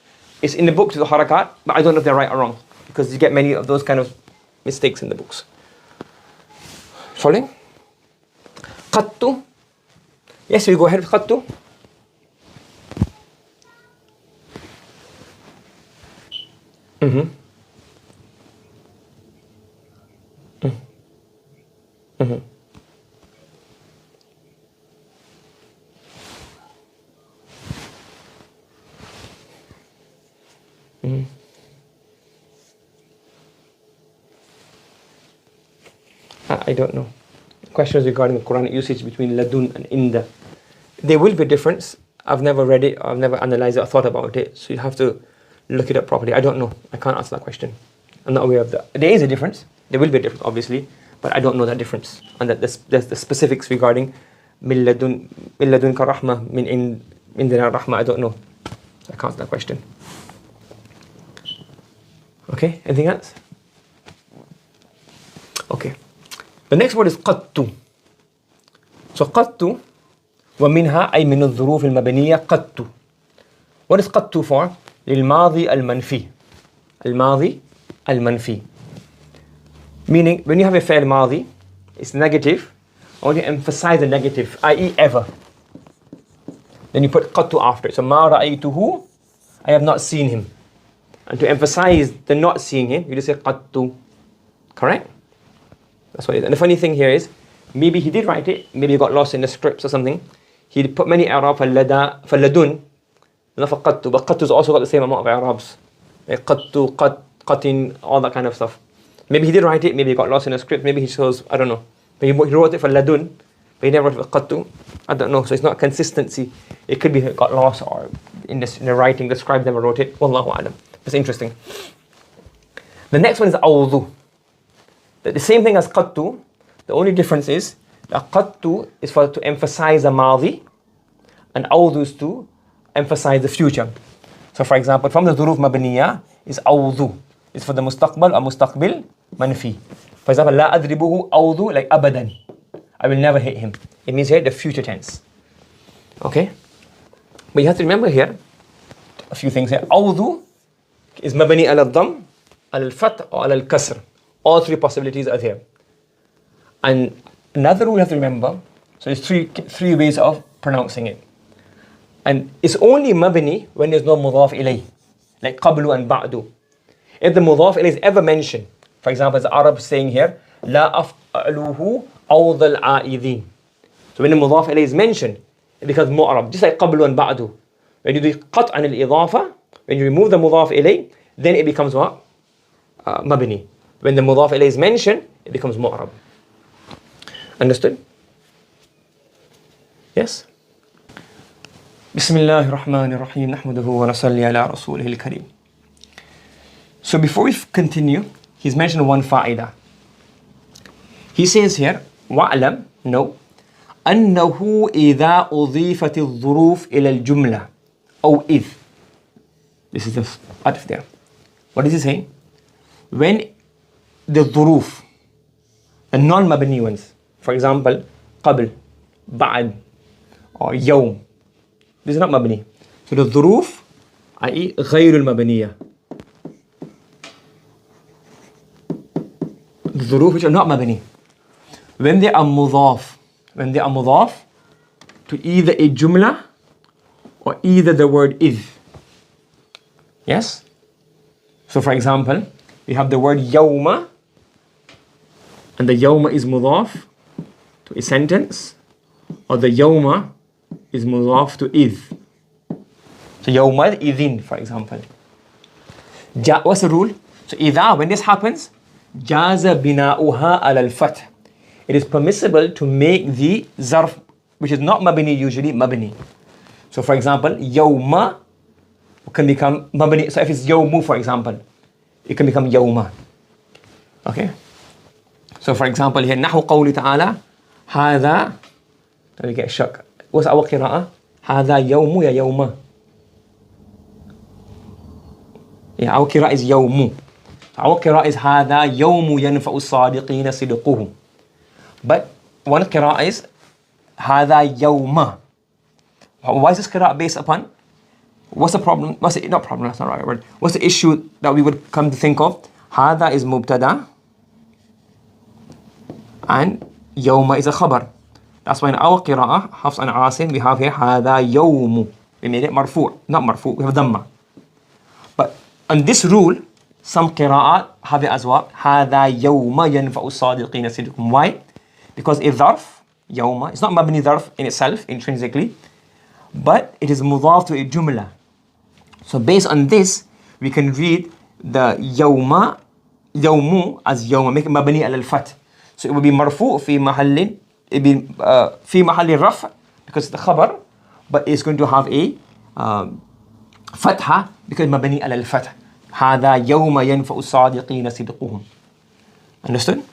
It's in the book to the harakat, but I don't know if they're right or wrong because you get many of those kind of mistakes in the books. Following? Qattu. Yes, we go ahead with qattu. Mm-hmm. Mm-hmm. Mm-hmm. I don't know. Questions regarding the Quranic usage between ladun and inda. There will be a difference. I've never read it, I've never analyzed it or thought about it. So you have to look it up properly. I don't know. I can't answer that question. I'm not aware of that. There is a difference. There will be a difference, obviously. But I don't know that difference. And that there's the specifics regarding min ladunka rahmah, min indina rahmah. I don't know. I can't answer that question. Okay, anything else? Okay. The next word is qattu. So qattu, ومنها أي من الظروف المبنية قتtu. What is قتtu for? للماضي المنفي. الماضي المنفي. Meaning, when you have a fi'l ماضي, it's negative. I want to emphasize the negative, i.e. ever. Then you put قتtu after it. So ما رأيته, I have not seen him. And to emphasize the not seeing him, you just say qattu. Correct? That's what it is. And the funny thing here is, maybe he did write it, maybe he got lost in the scripts or something. He put many i'rab, فَلَّدُن, not for qattu, but qattu's also got the same amount of i'rabs. Like qattu, qatin, all that kind of stuff. Maybe he did write it, maybe he got lost in the script, maybe he chose, I don't know. But he wrote it for ladun, but he never wrote it for qattu. I don't know, so it's not consistency. It could be he got lost, or in the writing, the scribe never wrote it. Wallahu alam. It's interesting. The next one is awdu. The same thing as qattu. The only difference is that qattu is to emphasize the madi, and awdu is to emphasize the future. So for example, from the ظروف مبنية is awdu. It's for the mustaqbal or mustaqbil manfi. For example, لا أضربه awdu, like abadan. I will never hit him. It means here the future tense. Okay? But you have to remember here a few things here. Awdu is mabani ala dham, al fath, or al kasr. All three possibilities are there. And another rule you have to remember, so there's three ways of pronouncing it. And it's only mabni when there's no mudaf ilayh, like qablu and ba'du. If the mudaf ilayh is ever mentioned, for example, as the Arab saying here, la af'aluhu awd al-a'idhin. So when the mudaf ilayh is mentioned, it becomes mu'arab, just like qablu and ba'du. When you do qat' an al-idafa, when you remove the mudaf ilayh, then it becomes what? Mabni. When the mudaf ilayh is mentioned, it becomes mu'arab. Understood? Yes? Bismillahir Rahmanir Rahim. Nahmaduhu wa nasalli ala rasulihil kareem. So before we continue, he's mentioned one fa'idah. He says here, wa'lam, no, أنه إذا أضيفت الظروف إلى الجملة أو إذ. This is the atf there. What is he saying? When the ظروف, the non-mabni ones, for example, قبل, بعد, or يوم, this is not mabni. So the ظروف, i.e. غير المبنية, the ظروف which are not mabni, when they are mudaf, to either a jumla or either the word إذ. Yes? So for example, we have the word يوم, and the يوم is mudaf to a sentence, or the يوم is mudaf to إذ. So يوم إذن, for example. What's the rule? So إذا, when this happens, جاز بناؤها على الفتح. It is permissible to make the zarf, which is not mabni usually, mabni. So for example, يوم can become mabni. So if it's يوم, for example, it can become يوم. Okay? So for example here, نحو قول تعالى هذا, let me get shock. What's our qira'ah? هذا يوم يا يوم. Yeah, our qira'ah is يوم. Our qira'ah is هذا يوم ينفع الصادقين صدقهم. But one qira'ah is هذا يوم. Why is this qira'ah based upon? What's the problem? Not problem, that's not the right word. What's the issue that we would come to think of? هذا is mubtada and يوم is a khabar. That's why in our qira'ah, Hafs and Asim, we have here هذا يوم. We made it marfu', not marfu', we have dhamma. But on this rule, some qira'at have it as well. هذا يوم ينفع الصادقين صدقهم. Why? Because a dharf, yawma, it's not mabni dharf in itself, intrinsically, but it is mudaf to a jumla. So based on this, we can read the yawma, yawmu as yawma, make it mabni al-fath. So it will be marfu' fi mahallin, it will be fi mahallin raf' because it's the khabar, but it's going to have a fatha because mabni al-fath. هذا يوم ينفع الصادقين صدقهم. Understood?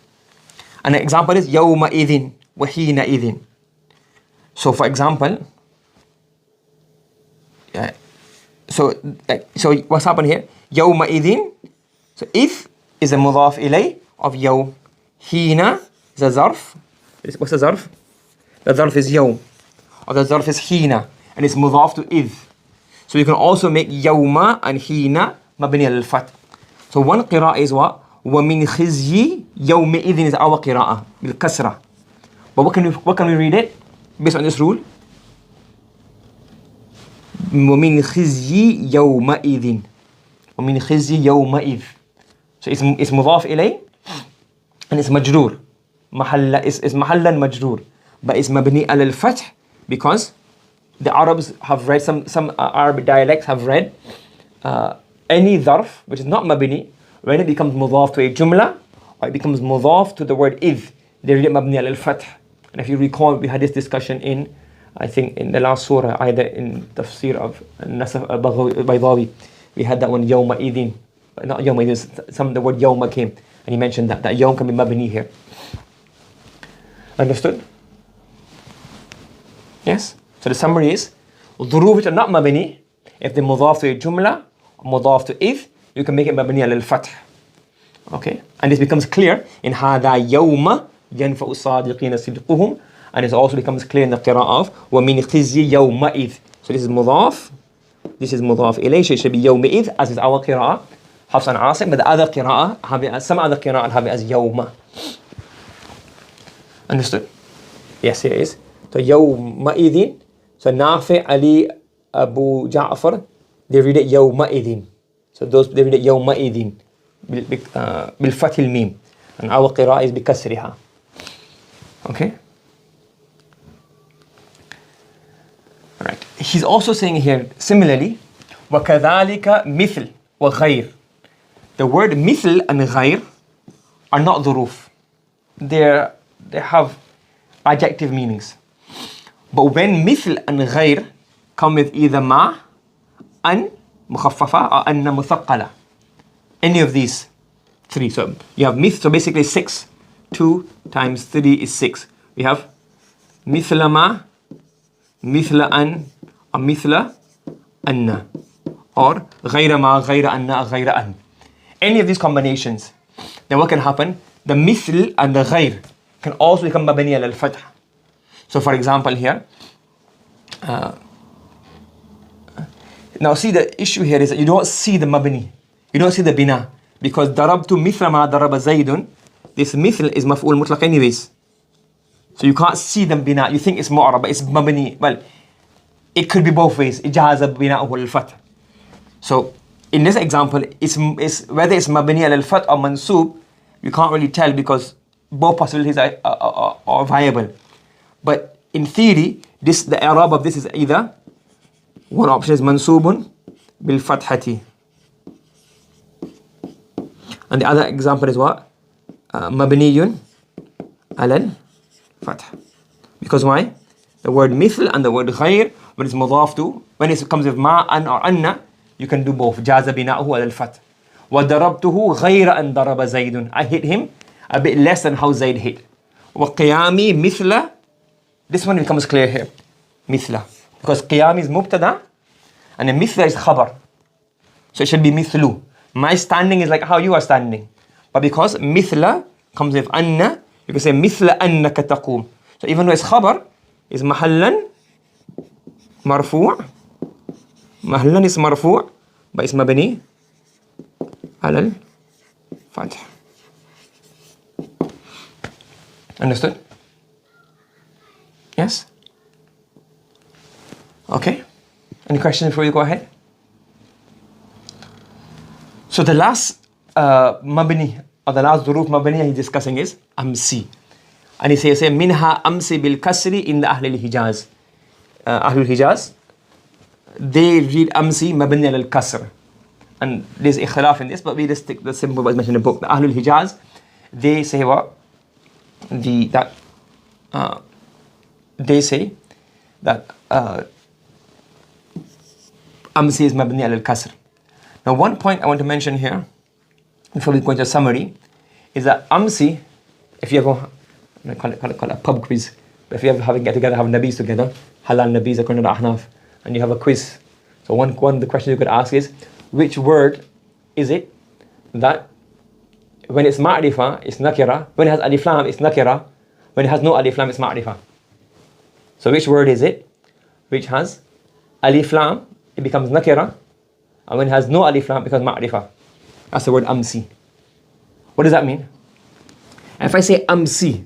And an example is يومئذ وحينئذ. So for example, so what's happened here? يومئذ. So if is a mudaf ilay of يوم. حين is a zarf. What's the zarf? The zarf is يوم, or the zarf is حين, and it's mudaf to إذ. So you can also make يوم and حين مبني للفتح. So one qira'ah is what? وَمِنْ خِزْيِ يَوْمِئِذٍ is our qira'ah, بالكسرة. But what can we read it based on this rule? وَمِنْ خِزْيِ يَوْمَئِذٍ. ومن خزي يومئذ. So it's مضاف إليه and it's مجرور. It's محلا مجرور. But it's مبني على الفتح because the Arabs have read, some Arab dialects have read any ظرف which is not مبني, when it becomes مضاف to a جملة or it becomes مضاف to the word إذ, they read it مبني على الفتح. And if you recall, we had this discussion in, I think, in the last surah, either in tafsir of Nasaf al-Baydawi. We had that one, yawma idin. Not yawma idin, the word yawma came. And he mentioned that yawm can be mabni here. Understood? Yes? So the summary is, الظروف which are not mabni, if they mudaf to a jumla, mudaf to if, you can make it mabni al-fath. Okay? And this becomes clear in هذا يوم ينفع الصادقين صدقهم, and it also becomes clear in the qira'ah of ومن خزي يومئذ. So this is mudaf, this is mudaf إليه, so it should be يومئذ as is our qira'ah, Hafs and Asim, but the other qira'ah have it as, some other qira'ah have it as يوم. Understood? Yes, here it is. So يومئذ, so Nafi, Ali, Abu Ja'far, they read it يومئذ. So those, they read it يومئذ بالفتح الميم, and our qira'ah is بكسرها. Okay? Alright. He's also saying here, similarly, وَكَذَلِكَ مِثْل وَغَيْرِ. The word مثل and غير are not ظروف. They have adjective meanings. But when مثل and غير come with either ما, أن مخففة, or أن مثقلة, any of these three. So you have مثل, so basically 6. 2 times 3 is 6. We have مثل ما, مثل أن, or مثل أن, or غير ما, غير أن, غير أن. Any of these combinations, then what can happen? The مثل and the غير can also become مبني على الفتح. So for example here, now see, the issue here is that you don't see the mabni, you don't see the bina, because ضربت مثل ما ضرب زيد, this mithl is maf'ul mutlaq anyways. So you can't see them bina. You think it's mu'arab, but it's mabni. Well, it could be both ways. Ijaza bina'uhu al-fath. So in this example, it's whether it's mabni al-fath or mansub, you can't really tell because both possibilities are viable. But in theory, the i'rab of this is either, one option is mansubun bil fathati, and the other example is what? مبني على الفتح. Because why? The word مثل and the word غير, when it's مضاف to, when it comes with ما, أن or أن, you can do both. جاز بناؤه على الفتح. وضربته غير أن ضرب زيد. I hit him a bit less than how Zayd hit. وقيامي مثل, this one becomes clear here. مثل. Because قيام is مبتدا and then مثل is خبر. So it should be مثل. My standing is like how you are standing. But because مثل comes with أن, you can say مثل أنك تقوم. So even though it's خبر, it's محلا مرفوع. محلا is مرفوع, but it's مبني على الفتح. Understood? Yes? Okay. Any questions before you go ahead? So the last mabni, or the last ظروف مبنية he's discussing is أمسي. And he says منها أمسي بالكسر in the أهل الحجاز. أهل الحجاز, they read أمسي مبني على الكسر. And there's اختلاف in this, but we just stick the simple what's mentioned in the book. The أهل الحجاز, they say what? They say that أمسي is مبني على الكسر. Now one point I want to mention here, before we go into a summary, is that Amsi, if you ever, I call it a pub quiz, but if you ever have get together, have nabis together, halal nabis according to Ahnaf, and you have a quiz. So one of the questions you could ask is, which word is it that when it's ma'rifah, it's nakira, when it has alif lam, it's nakira, when it has no alif lam, it's ma'rifah. So which word is it which has alif lam, it becomes nakira, and when it has no alif lam, it becomes ma'rifah? That's the word amsi. What does that mean? If I say amsi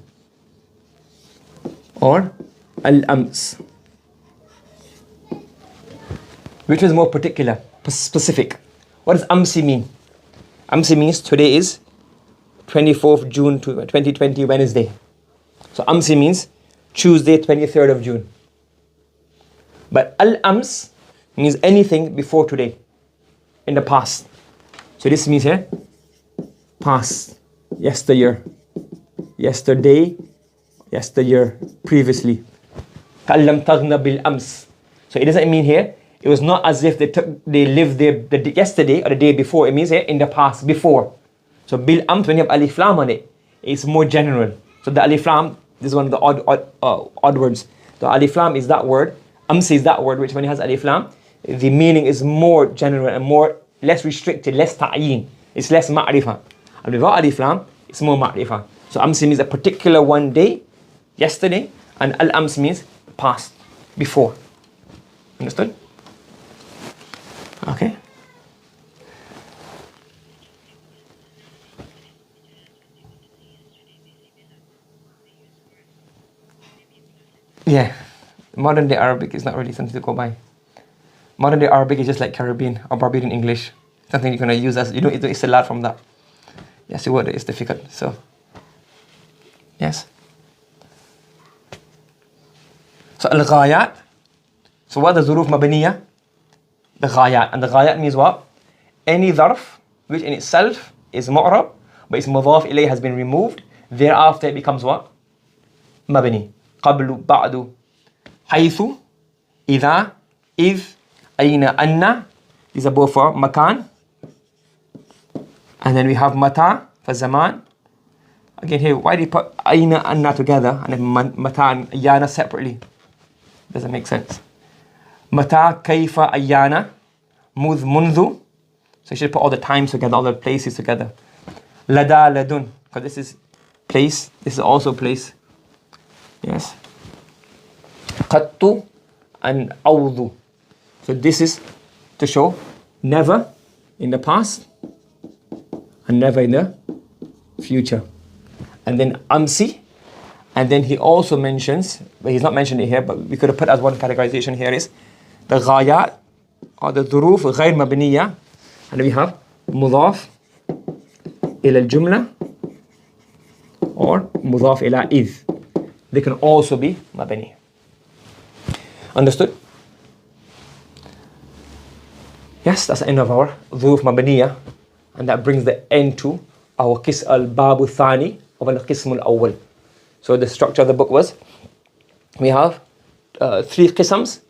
or al-ams, which is more particular, specific? What does amsi mean? Amsi means today is 24th June 2020, Wednesday. So amsi means Tuesday, 23rd of June. But al-ams means anything before today, in the past. So this means here, past, yesteryear, yesterday, yesteryear, previously. Kallam taghna bil ams. So it doesn't mean here, it was not as if they lived there yesterday or the day before. It means here in the past, before. So bil ams, when you have alif lam on it, it's more general. So the alif lam, this is one of the odd words. The alif lam is that word. Amsi is that word, which when it has alif lam, the meaning is more general and less restricted, less ta'yin. It's less ma'rifah. And without alif lam, it's more ma'rifah. So amsi means a particular one day, yesterday, and al-ams means past, before. Understood? Okay. Yeah. Modern day Arabic is not really something to go by. Modern day Arabic is just like Caribbean or Barbadian English. Something you're going to use as, you don't it's a lot from that. Yes, the word is difficult. So, yes. So, الغايات. So, what is the ظروف مبنية? The غايات. And the غايات means what? Any ظرف which in itself is mu'rab, but its مضاف إليه has been removed. Thereafter it becomes what? مبني. قبل, بعد, حيث, إذا, إذ, أين, أن. These are both for makan. And then we have mata for zaman. Again here, why do you put aina, anna together and then mata and ayana separately? Doesn't make sense. Mata, kaifa, ayana, mudh, mundhu. So you should put all the times together, all the places together. Lada, ladun, because this is place, this is also place. Yes. Qattu and awdu. So this is to show never in the past and never in the future. And then amsi. And then he also mentions, but he's not mentioned it here, but we could have put as one categorization here is the غايات or the ظروف غير مبنية. And then we have مضاف إلى الجملة or مضاف إلى إذ. They can also be مبني. Understood? Yes, that's the end of our ظروف مبنية. And that brings the end to our الباب الثاني of القسم الأول. So the structure of the book was, we have 3 qisms: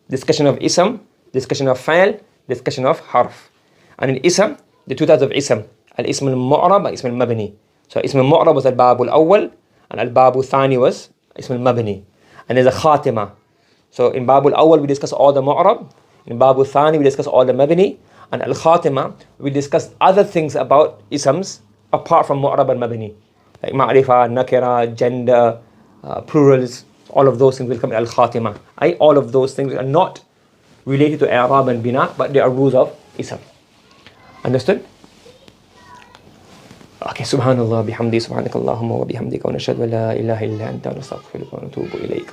discussion of ism, discussion of fa'il, discussion of harf. And in ism, the 2 types of ism, al-ism al-mu'rab and ism al-mabni. So ism al-mu'rab was al-bab al-awwal, and al-bab al-thani was ism al-mabni. And there's a khatima. So in bab al-awwal we discuss all the mu'rab, in bab al-thani we discuss all the mabni, and al-khatima we discuss other things about isms apart from mu'rab and mabni. Like ma'rifah, nakira, gender, plurals, all of those things will come in al-khatima. All of those things are not related to i'rab and bina, but they are rules of ism. Understood? Okay, subhanallah bihamdi, subhanakallahumma wa bihamdika wa nashhadu an la ilaha illa anta nastaghfiruka wa natubu ilayk.